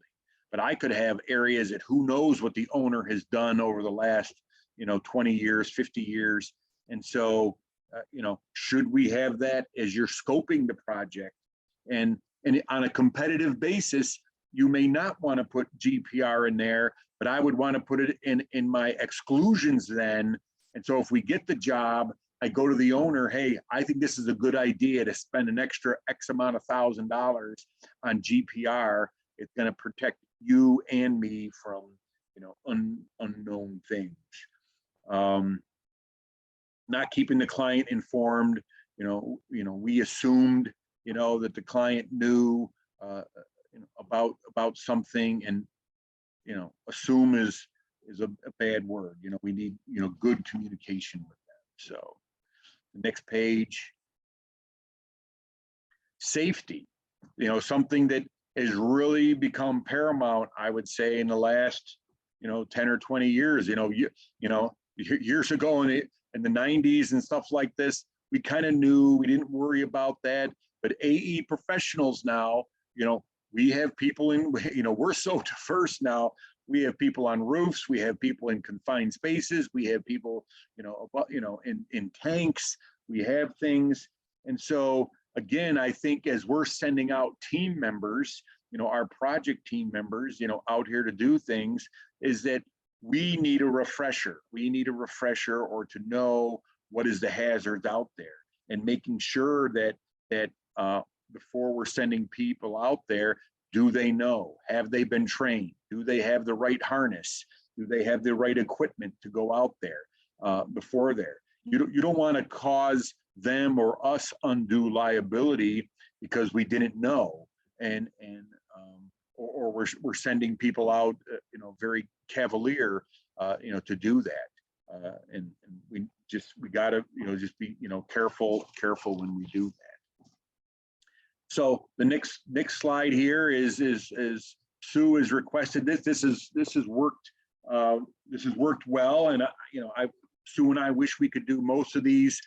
But I could have areas that who knows what the owner has done over the last, 20 years, 50 years. And so, should we have that as you're scoping the project? And on a competitive basis, you may not want to put GPR in there, but I would want to put it in my exclusions then. And so if we get the job, I go to the owner, hey, I think this is a good idea to spend an extra X amount of $1,000 on GPR. It's going to protect you and me from, unknown things. Not keeping the client informed, we assumed, that the client knew about something, and assume is a bad word. We need good communication with them. So the next page, safety, something that has really become paramount, I would say, in the last 10 or 20 years. Years ago in the 90s and stuff like this, we kind of knew, we didn't worry about that. But AE professionals now, we have people in, we're so diverse now. We have people on roofs, we have people in confined spaces, we have people, in tanks, we have things. And so again, I think as we're sending out team members, our project team members, out here to do things, is that we need a refresher. We need a refresher, or to know what is the hazards out there, and making sure that before we're sending people out there, do they know? Have they been trained? Do they have the right harness? Do they have the right equipment to go out there before there? You don't want to cause them or us undue liability because we didn't know, or we're sending people out, very cavalier, to do that, and we gotta, just be, careful when we do that. So the next slide here is Sue has requested this. This has worked well, and Sue and I wish we could do most of these,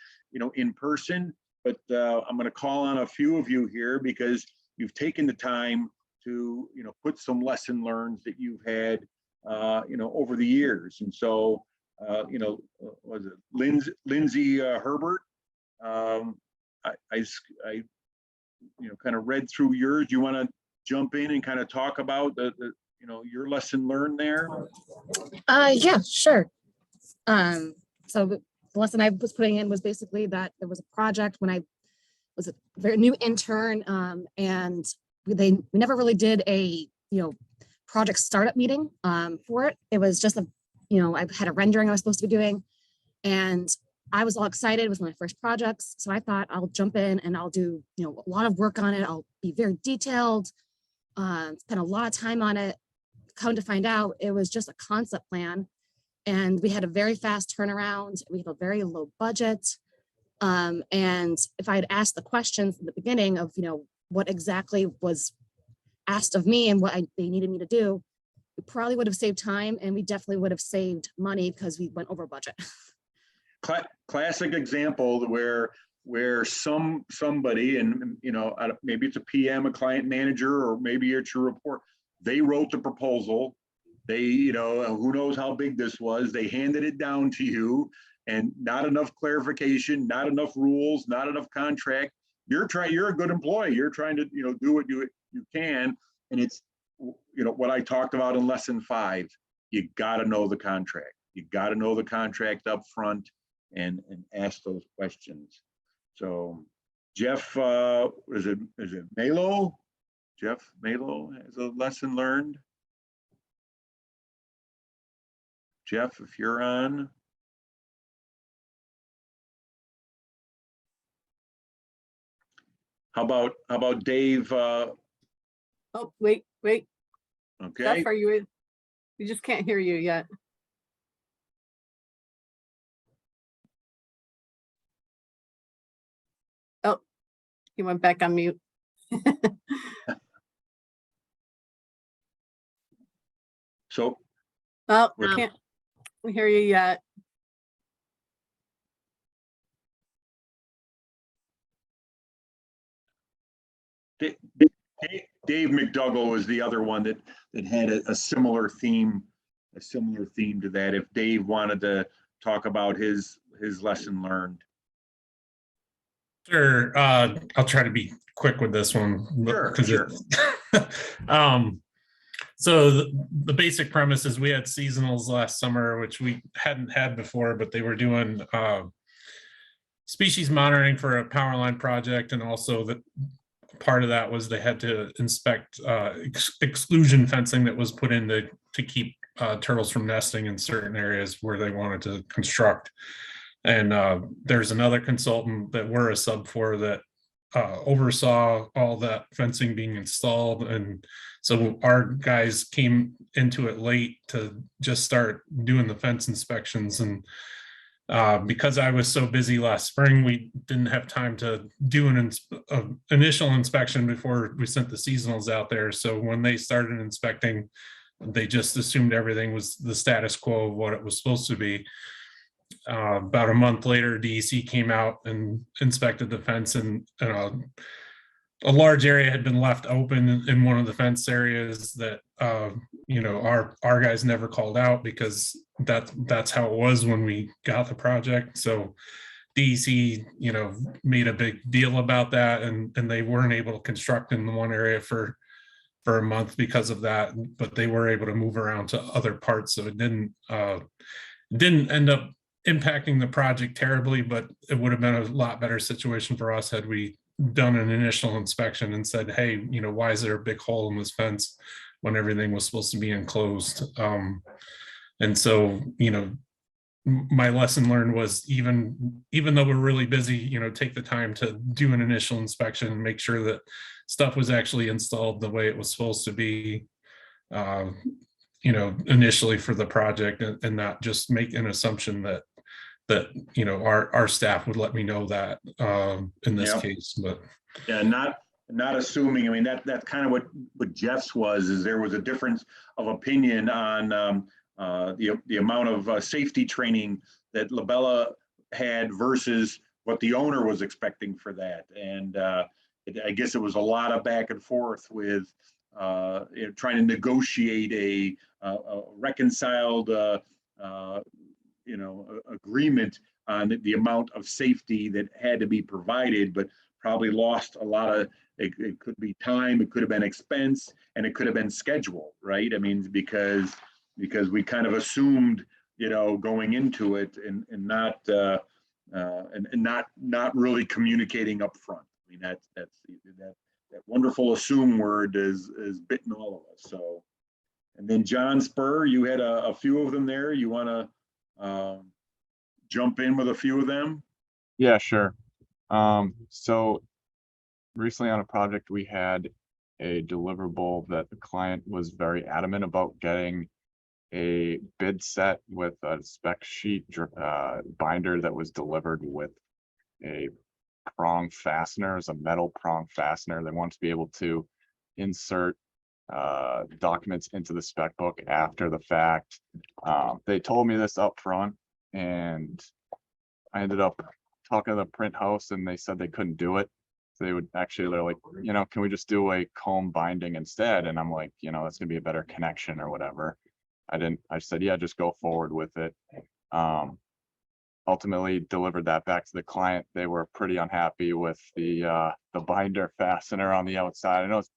in person, but I'm going to call on a few of you here because you've taken the time to, put some lesson learned that you've had, over the years. And so, was it Lindsay Herbert? I kind of read through yours. You want to jump in and kind of talk about the your lesson learned there? Yeah, sure. So the lesson I was putting in was basically that there was a project when I was a very new intern, and we never really did a project startup meeting for it. It was just I had a rendering I was supposed to be doing, and I was all excited. It was my first projects, so I thought I'll jump in and I'll do a lot of work on it. I'll be very detailed, spend a lot of time on it. Come to find out, it was just a concept plan. And we had a very fast turnaround. We had a very low budget. And if I had asked the questions in the beginning of, what exactly was asked of me and what they needed me to do, we probably would have saved time, and we definitely would have saved money because we went over budget. Classic example where somebody, and maybe it's a PM, a client manager, or maybe it's your report, they wrote the proposal, They, you know, who knows how big this was? They handed it down to you, and not enough clarification, not enough rules, not enough contract. You're a good employee. You're trying to, you know, do what you can. And it's, you know, what I talked about in lesson 5, you got to know the contract. You got to know the contract up front and ask those questions. So Jeff, is it Malo? Jeff Malo has a lesson learned. Jeff, if you're on. How about Dave? Oh, wait. Okay. Jeff, are you in? We just can't hear you yet. Oh, he went back on mute. So. Oh, we can't hear you yet. Dave McDougall was the other one that had a similar theme, to that. If Dave wanted to talk about his lesson learned. Sure. I'll try to be quick with this one. Sure. So the basic premise is we had seasonals last summer, which we hadn't had before, but they were doing species monitoring for a power line project, and also that part of that was they had to inspect exclusion fencing that was put in to keep turtles from nesting in certain areas where they wanted to construct. And there's another consultant that we're a sub for that oversaw all that fencing being installed. And so our guys came into it late to just start doing the fence inspections. And because I was so busy last spring, we didn't have time to do an initial inspection before we sent the seasonals out there. So when they started inspecting, they just assumed everything was the status quo of what it was supposed to be. About a month later, DEC came out and inspected the fence, and a large area had been left open in one of the fence areas that our guys never called out, because that's how it was when we got the project. So DEC made a big deal about that, and they weren't able to construct in the one area for a month because of that, but they were able to move around to other parts. So it didn't end up impacting the project terribly, but it would have been a lot better situation for us had we done an initial inspection and said, hey, why is there a big hole in this fence when everything was supposed to be enclosed? And so, my lesson learned was even though we're really busy, take the time to do an initial inspection and make sure that stuff was actually installed the way it was supposed to be, initially for the project, and not just make an assumption that our staff would let me know that in this case. But yeah, not assuming. I mean, that's kind of what Jeff's was, is there was a difference of opinion on the amount of safety training that LaBella had versus what the owner was expecting for that. And I guess it was a lot of back and forth with trying to negotiate a reconciled agreement on the amount of safety that had to be provided, but probably lost a lot of, it could be time, it could have been expense, and it could have been schedule, right? I mean, because we kind of assumed, going into it, and not really communicating up front. I mean, that wonderful assume word is bitten all of us. So, and then John Spur, you had a few of them there. You want to jump in with a few of them? Yeah, sure. So recently on a project, we had a deliverable that the client was very adamant about getting a bid set with a spec sheet binder that was delivered with a prong fastener, as a metal prong fastener. They want to be able to insert documents into the spec book after the fact. They told me this up front, and I ended up talking to the print house, and they said they couldn't do it. So they're like, can we just do a comb binding instead? And I'm like, that's gonna be a better connection or whatever. I said, yeah, just go forward with it. Ultimately delivered that back to the client. They were pretty unhappy with the binder fastener on the outside. I know it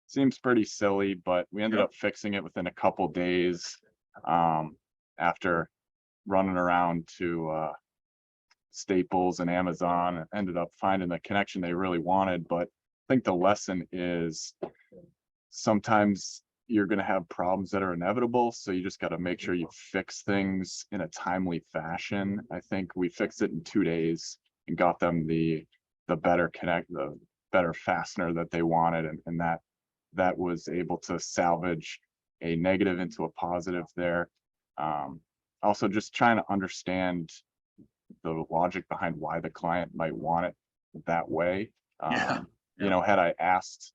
seems pretty silly, but we ended up fixing it within a couple days, after running around to Staples and Amazon, and ended up finding the connection they really wanted. But I think the lesson is sometimes you're going to have problems that are inevitable. So you just got to make sure you fix things in a timely fashion. I think we fixed it in 2 days and got them the better the better fastener that they wanted. And that was able to salvage a negative into a positive there. Also just trying to understand the logic behind why the client might want it that way. You know, had I asked,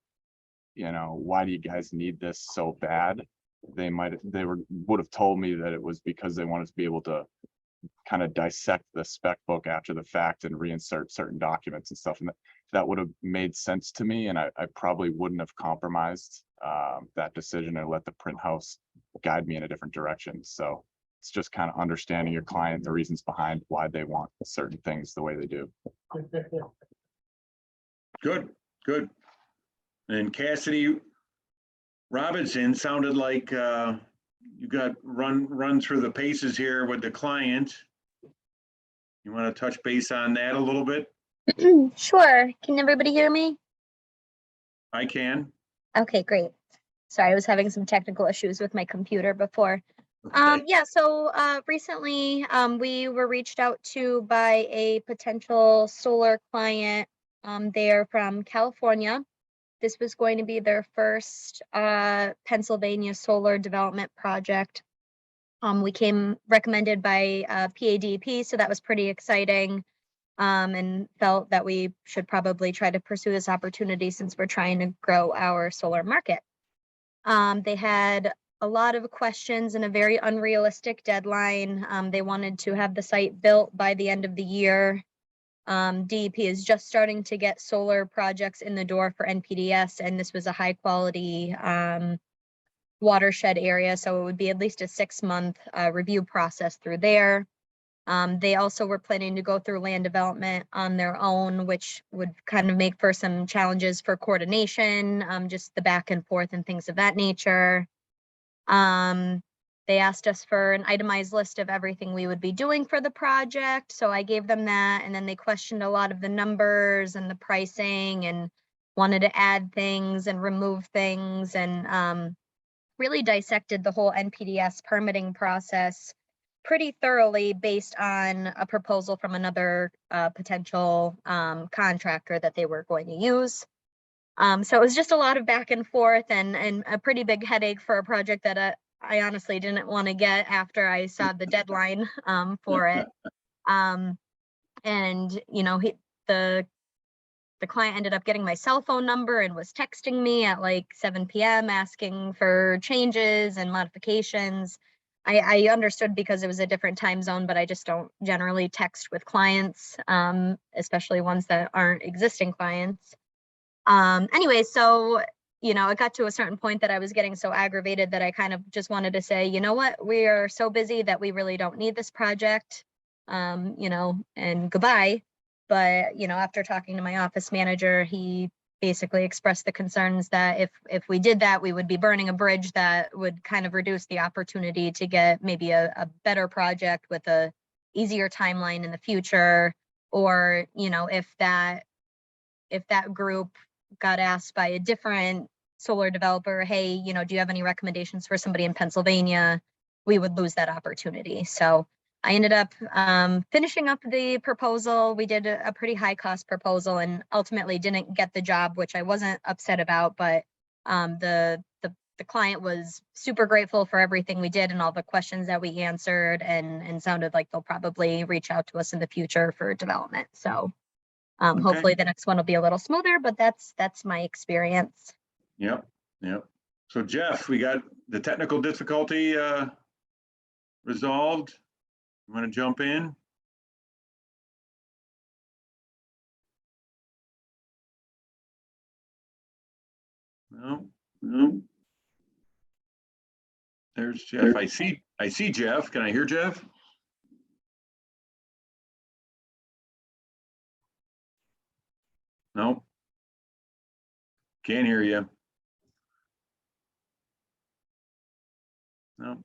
you know, why do you guys need this so bad? They would have told me that it was because they wanted to be able to kind of dissect the spec book after the fact and reinsert certain documents and stuff. And that would have made sense to me. And I probably wouldn't have compromised that decision or let the print house guide me in a different direction. So it's just kind of understanding your client, the reasons behind why they want certain things the way they do. Good, good. And Cassidy Robinson sounded like you got run through the paces here with the client. You want to touch base on that a little bit? Sure. Can everybody hear me? I can. Okay, great. Sorry, I was having some technical issues with my computer before. Okay. Yeah, so recently we were reached out to by a potential solar client. They're from California. This was going to be their first Pennsylvania solar development project. We came recommended by PADP, so that was pretty exciting, and felt that we should probably try to pursue this opportunity since we're trying to grow our solar market. They had a lot of questions and a very unrealistic deadline. They wanted to have the site built by the end of the year. DEP is just starting to get solar projects in the door for NPDS, and this was a high quality watershed area, so it would be at least a 6-month review process through there. They also were planning to go through land development on their own, which would kind of make for some challenges for coordination, just the back and forth and things of that nature. They asked us for an itemized list of everything we would be doing for the project. So I gave them that, and then they questioned a lot of the numbers and the pricing and wanted to add things and remove things, and really dissected the whole NPDS permitting process pretty thoroughly based on a proposal from another potential contractor that they were going to use. So it was just a lot of back and forth and a pretty big headache for a project that I honestly didn't want to get after I saw the deadline for it. And you know, the client ended up getting my cell phone number and was texting me at like 7 p.m. asking for changes and modifications. I understood because it was a different time zone, but I just don't generally text with clients, especially ones that aren't existing clients. Anyway, so, you know, it got to a certain point that I was getting so aggravated that I kind of just wanted to say, you know what, we are so busy that we really don't need this project, you know, and goodbye. But, you know, after talking to my office manager, he basically expressed the concerns that if we did that, we would be burning a bridge that would kind of reduce the opportunity to get maybe a better project with a easier timeline in the future. Or, you know, if that group got asked by a different solar developer, hey, you know, do you have any recommendations for somebody in Pennsylvania? We would lose that opportunity. So I ended up finishing up the proposal. We did a pretty high cost proposal and ultimately didn't get the job, which I wasn't upset about, but the client was super grateful for everything we did and all the questions that we answered, and sounded like they'll probably reach out to us in the future for development. So hopefully the next one will be a little smoother, but that's my experience. Yep. So Jeff, we got the technical difficulty resolved. You want to jump in? No. There's Jeff. I see Jeff. Can I hear Jeff? No. Can't hear you. No.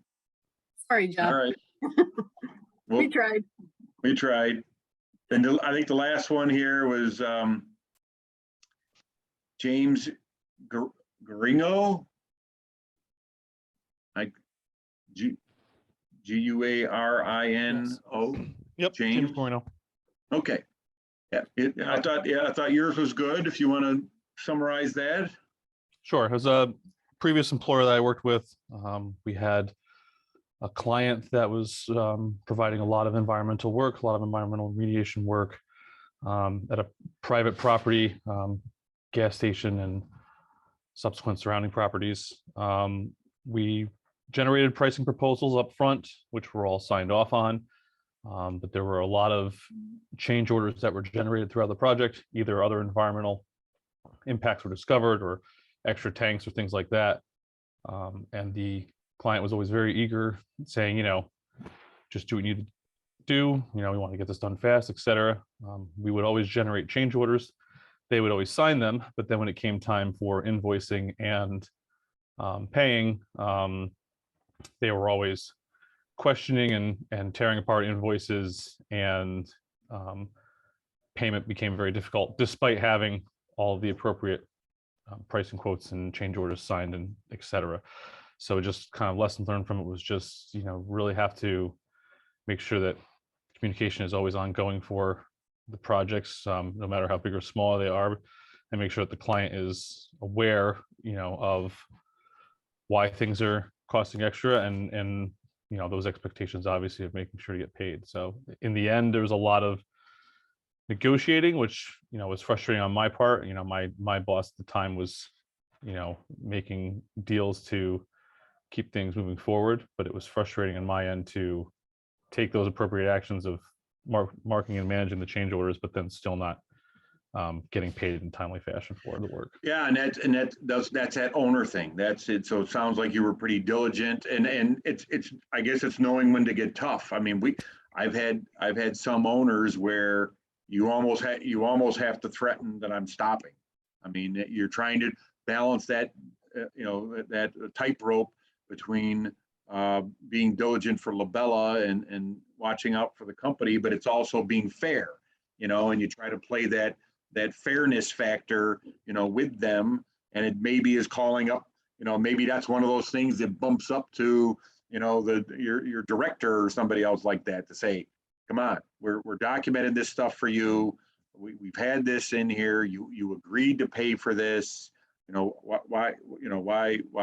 Sorry, Jeff. All right. We Well, tried. we tried. And I think the last one here was James Guarino. Guarino. Yep. James. Guarino. Okay. Yeah. I thought yours was good. If you want to summarize that. Sure. As a previous employer that I worked with, we had a client that was providing a lot of environmental work, a lot of environmental remediation work at a private property, gas station, and subsequent surrounding properties. We generated pricing proposals up front, which were all signed off on. But there were a lot of change orders that were generated throughout the project. Either other environmental impacts were discovered or extra tanks or things like that. And the client was always very eager, saying, just do what you need to do. We want to get this done fast, etc. We would always generate change orders. They would always sign them. But then when it came time for invoicing and paying, they were always questioning and tearing apart invoices, and payment became very difficult despite having all of the appropriate pricing quotes and change orders signed and etc. So just kind of lesson learned from it was just, really have to make sure that communication is always ongoing for the projects, no matter how big or small they are, and make sure that the client is aware, of why things are costing extra and those expectations obviously of making sure to get paid. So in the end, there was a lot of negotiating, which, was frustrating on my part. My boss at the time was, making deals to keep things moving forward, but it was frustrating on my end to take those appropriate actions of marking and managing the change orders, but then still not getting paid in timely fashion for the work. Yeah, and that's that owner thing. That's it. So it sounds like you were pretty diligent, and it's I guess it's knowing when to get tough. I mean, I've had some owners where you almost have to threaten that I'm stopping. I mean, you're trying to balance that that tightrope between being diligent for LaBella and watching out for the company, but it's also being fair, and you try to play that fairness factor, with them, and it maybe is calling up, maybe that's one of those things that bumps up to, your director or somebody else like that to say, come on, we're documenting this stuff for you. We've had this in here. You agreed to pay for this. Why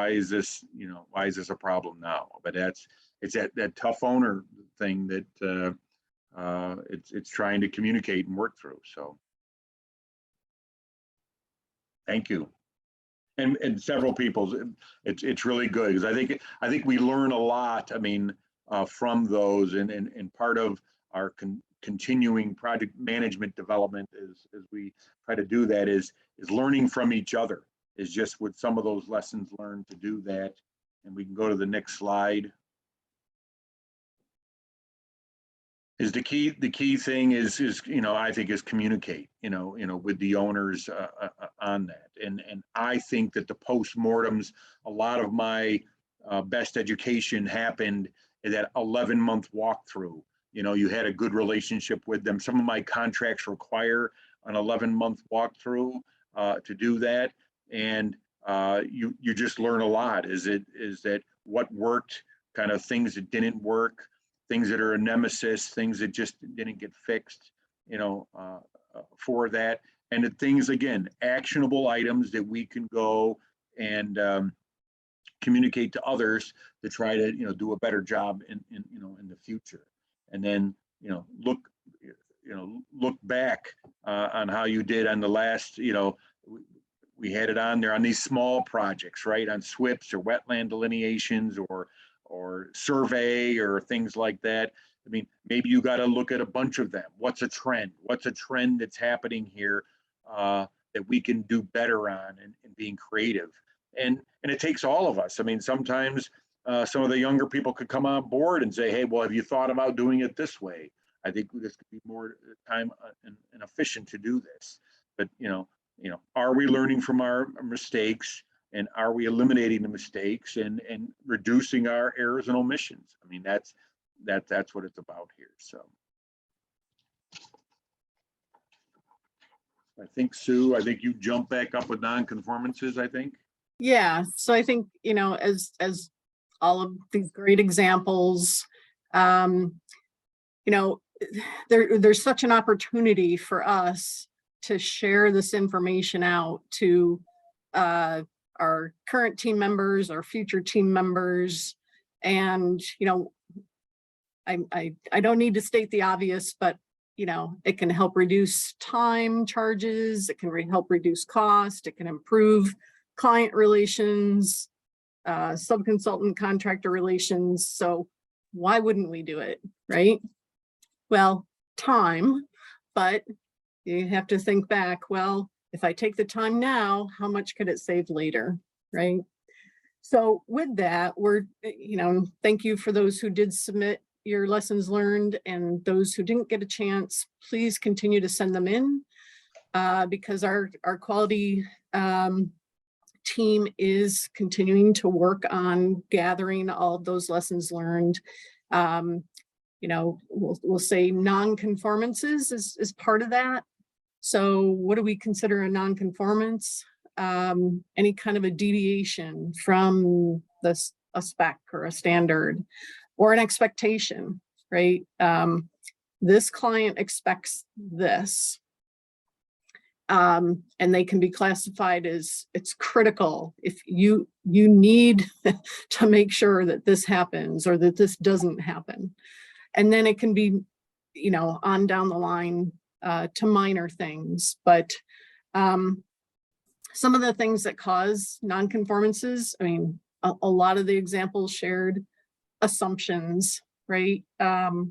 is this, why is this a problem now? But it's that tough owner thing that it's trying to communicate and work through. So thank you. And several people, it's really good, because I think we learn a lot. I mean, from those, and part of our continuing project management development as we try to do that is learning from each other, is just with some of those lessons learned to do that. And we can go to the next slide. Is the key thing is I think is communicate, with the owners on that. And I think that the postmortems, a lot of my best education happened in that 11-month walkthrough. You had a good relationship with them. Some of my contracts require an 11-month walkthrough to do that. And you just learn a lot. Is that what worked, kind of things that didn't work, things that are a nemesis, things that just didn't get fixed, for that. And the things, again, actionable items that we can go and communicate to others to try to, do a better job in the future. And then, look back on how you did on the last, we had it on there on these small projects, right? On SWIPs or wetland delineations or survey or things like that. I mean, maybe you got to look at a bunch of them. What's a trend? What's a trend that's happening here that we can do better on and being creative? And it takes all of us. I mean, sometimes some of the younger people could come on board and say, hey, well, have you thought about doing it this way? I think this could be more time and efficient to do this. But, are we learning from our mistakes, and are we eliminating the mistakes and reducing our errors and omissions? I mean, that's what it's about here. So I think, Sue, you jump back up with non-conformances, I think. Yeah, so I think, as all of these great examples, there's such an opportunity for us to share this information out to our current team members, our future team members. And, I don't need to state the obvious, but, it can help reduce time charges. It can help reduce cost. It can improve client relations, subconsultant contractor relations. So why wouldn't we do it, right? Well, time, but you have to think back, well, if I take the time now, how much could it save later, right? So with that, thank you for those who did submit your lessons learned, and those who didn't get a chance, please continue to send them in because our quality team is continuing to work on gathering all of those lessons learned. We'll say non-conformances is part of that. So what do we consider a non-conformance? Any kind of a deviation from a spec or a standard or an expectation, right? This client expects this. And they can be classified as it's critical if you need to make sure that this happens or that this doesn't happen. And then it can be, on down the line to minor things. But some of the things that cause non-conformances, I mean, a lot of the examples shared assumptions, right?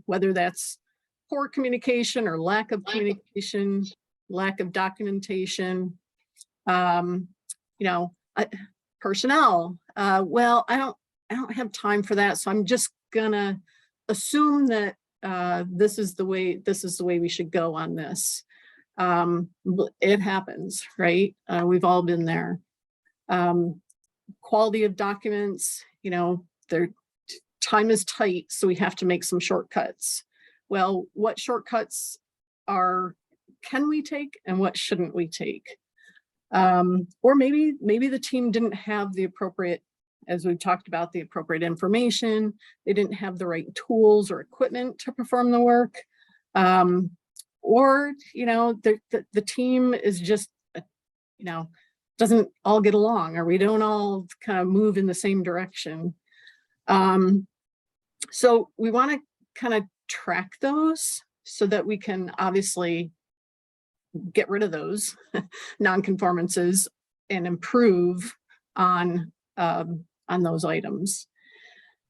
Whether that's poor communication or lack of communication, lack of documentation, personnel. Well, I don't have time for that, so I'm just gonna assume that this is the way we should go on this. It happens, right? We've all been there. Quality of documents, their time is tight, so we have to make some shortcuts. Well, what shortcuts can we take and what shouldn't we take? Or maybe the team didn't have the appropriate, as we've talked about, the appropriate information. They didn't have the right tools or equipment to perform the work. Or, the team is just, doesn't all get along, or we don't all kind of move in the same direction. So we want to kind of track those so that we can obviously get rid of those non-conformances and improve on those items.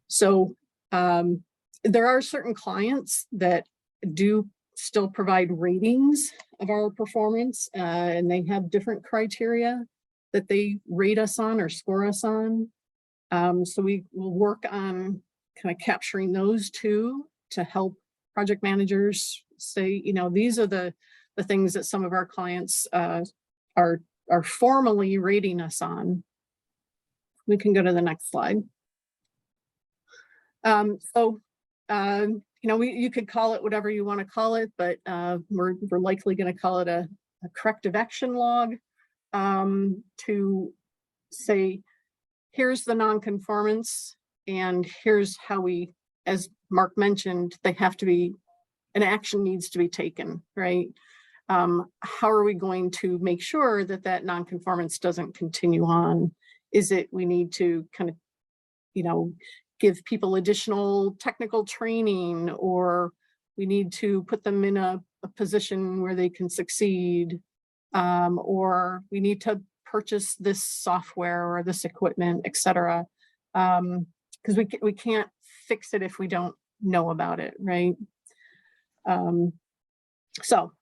So there are certain clients that do still provide ratings of our performance, and they have different criteria that they rate us on or score us on. So we will work on kind of capturing those too to help project managers say, these are the things that some of our clients are formally rating us on. We can go to the next slide. You could call it whatever you want to call it, but we're likely going to call it a corrective action log to say, here's the non-conformance, and here's how we, as Mark mentioned, an action needs to be taken, right? How are we going to make sure that non-conformance doesn't continue on? Is it we need to kind of, give people additional technical training, or we need to put them in a position where they can succeed, or we need to purchase this software or this equipment, et cetera. Because we can't fix it if we don't know about it, right? So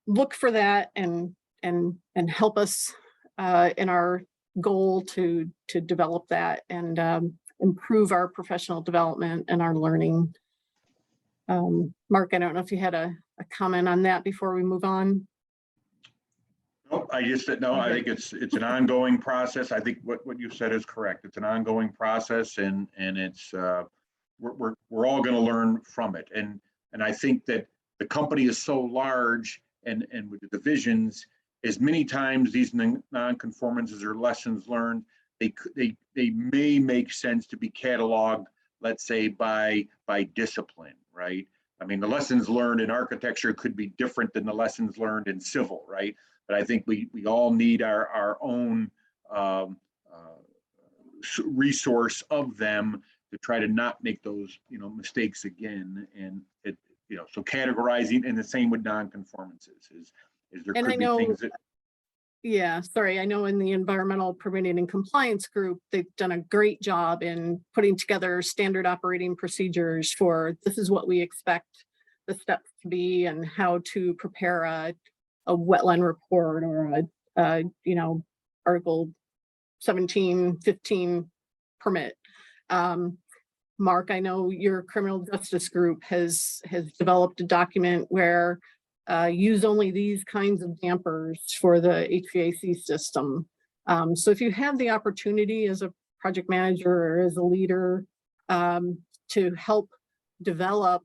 look for that and help us in our goal to develop that and improve our professional development and our learning. Mark, I don't know if you had a comment on that before we move on. Nope, I just said, no, I think it's an ongoing process. I think what you said is correct. It's an ongoing process and it's, we're all going to learn from it. And I think that the company is so large and with the divisions, as many times these non-conformances or lessons learned, they may make sense to be cataloged, let's say by discipline, right? I mean, the lessons learned in architecture could be different than the lessons learned in civil, right? But I think we all need our own resource of them to try to not make those, mistakes again. And it, so categorizing, and the same with non-conformances is there And could I be know, things that. yeah, sorry, I know in the environmental permitting and compliance group, they've done a great job in putting together standard operating procedures for this is what we expect the steps to be and how to prepare a wetland report or Article 17, 15 permit. Mark, I know your criminal justice group has developed a document where use only these kinds of dampers for the HVAC system. So if you have the opportunity as a project manager or as a leader to help develop,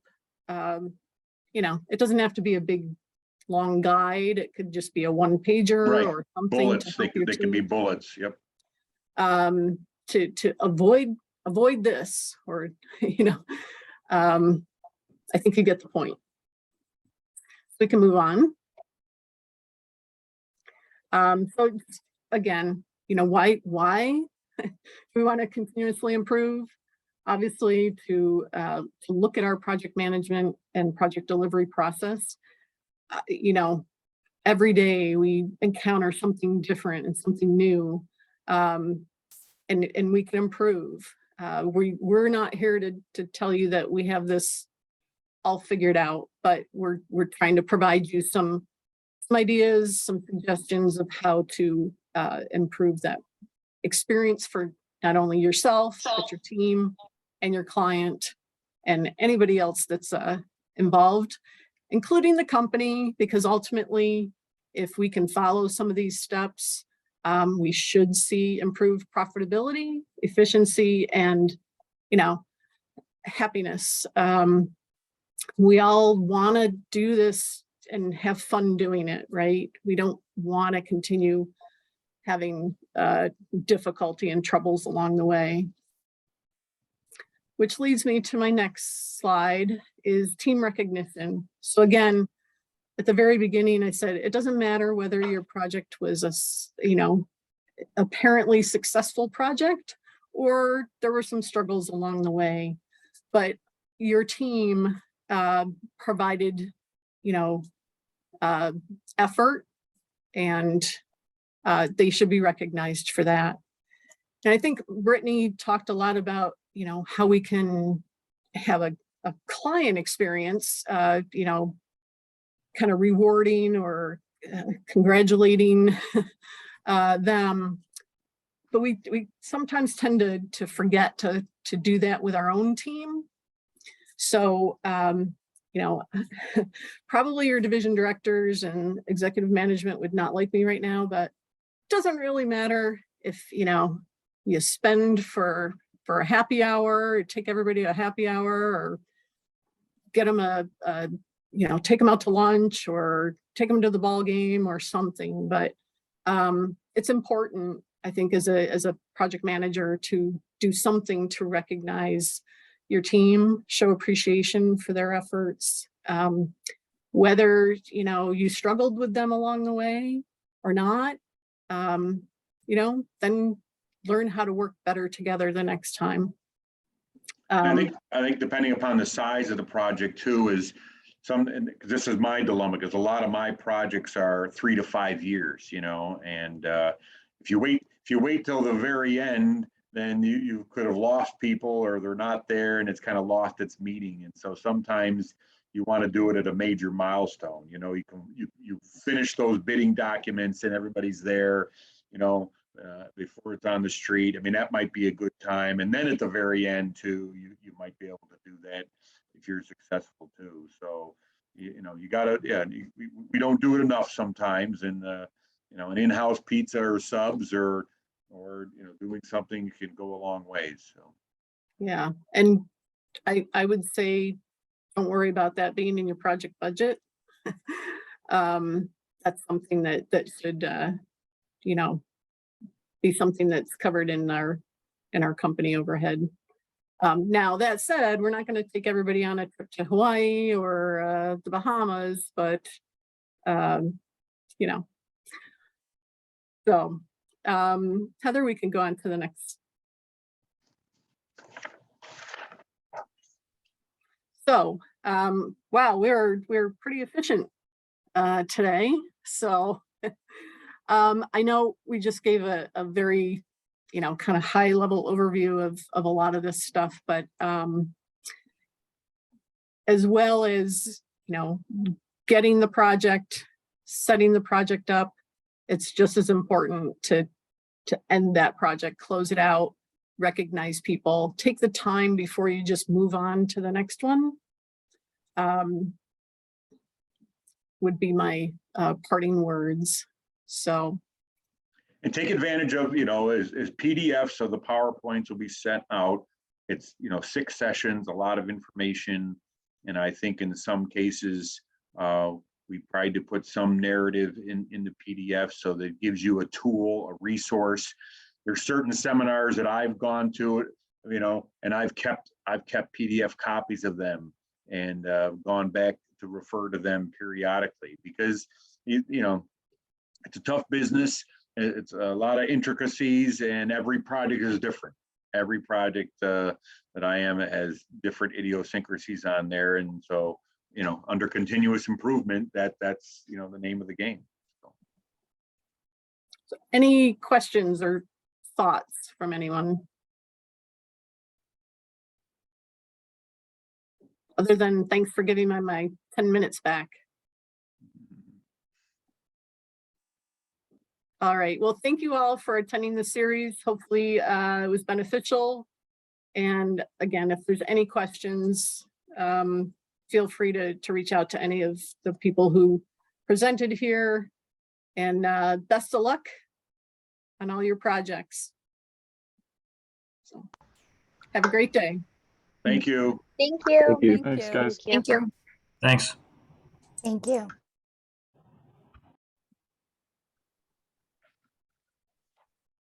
it doesn't have to be a big long guide. It could just be a one pager Right. or something. Bullets, they can be bullets, yep. To avoid this, or I think you get the point. We can move on. So again, why do we want to continuously improve? Obviously, to look at our project management and project delivery process. Every day we encounter something different and something new, and we can improve. We're not here to tell you that we have this all figured out, but we're trying to provide you some ideas, some suggestions of how to improve that experience for not only yourself, but your team and your client and anybody else that's involved, including the company, because ultimately, if we can follow some of these steps, we should see improved profitability, efficiency, and happiness. We all want to do this and have fun doing it, right? We don't want to continue having difficulty and troubles along the way. Which leads me to my next slide, is team recognition. So again, at the very beginning, I said, it doesn't matter whether your project was apparently successful project or there were some struggles along the way, but your team provided, effort, and they should be recognized for that. And I think Brittany talked a lot about, how we can have a client experience, kind of rewarding or congratulating them. But we sometimes tend to forget to do that with our own team. So, probably your division directors and executive management would not like me right now, but it doesn't really matter if, you spend for a happy hour, take everybody to a happy hour, or get them take them out to lunch or take them to the ball game or something. But it's important, I think, as a project manager to do something to recognize your team, show appreciation for their efforts, whether, you struggled with them along the way or not, then learn how to work better together the next time. I think depending upon the size of the project too, is this is my dilemma, because a lot of my projects are 3 to 5 years, and if you wait till the very end, then you could have lost people, or they're not there and it's kind of lost its meaning. And so sometimes you want to do it at a major milestone. You finish those bidding documents and everybody's there, before it's on the street. I mean, that might be a good time. And then at the very end too, you might be able to do that if you're successful too. So, you gotta, yeah, we don't do it enough sometimes. And, an in-house pizza or subs or, doing something can go a long ways. So. Yeah, and I would say, don't worry about that being in your project budget. That's something that should, be something that's covered in our company overhead. Now, that said, we're not going to take everybody on a trip to Hawaii or the Bahamas, but, so, Heather, we can go on to the next. So, wow, we're pretty efficient today. So, I know we just gave a very, kind of high level overview of a lot of this stuff, but as well as, getting the project, setting the project up, it's just as important to end that project, close it out, recognize people, take the time before you just move on to the next one. Would be my parting words. So. And take advantage of, as PDFs of the PowerPoints will be sent out. It's, 6 sessions, a lot of information. And I think in some cases, we tried to put some narrative in the PDF so that it gives you a tool, a resource. There's certain seminars that I've gone to, and I've kept PDF copies of them and gone back to refer to them periodically because, it's a tough business. It's a lot of intricacies and every project is different. Every project that I am has different idiosyncrasies on there. And so, under continuous improvement, that's, the name of the game. So any questions or thoughts from anyone? Other than thanks for giving me my 10 minutes back. All right, well, thank you all for attending the series. Hopefully it was beneficial. And again, if there's any questions, feel free to reach out to any of the people who presented here. And best of luck on all your projects. So have a great day. Thank you. Thank you. Thanks, guys. Thank you. Thanks. Thank you.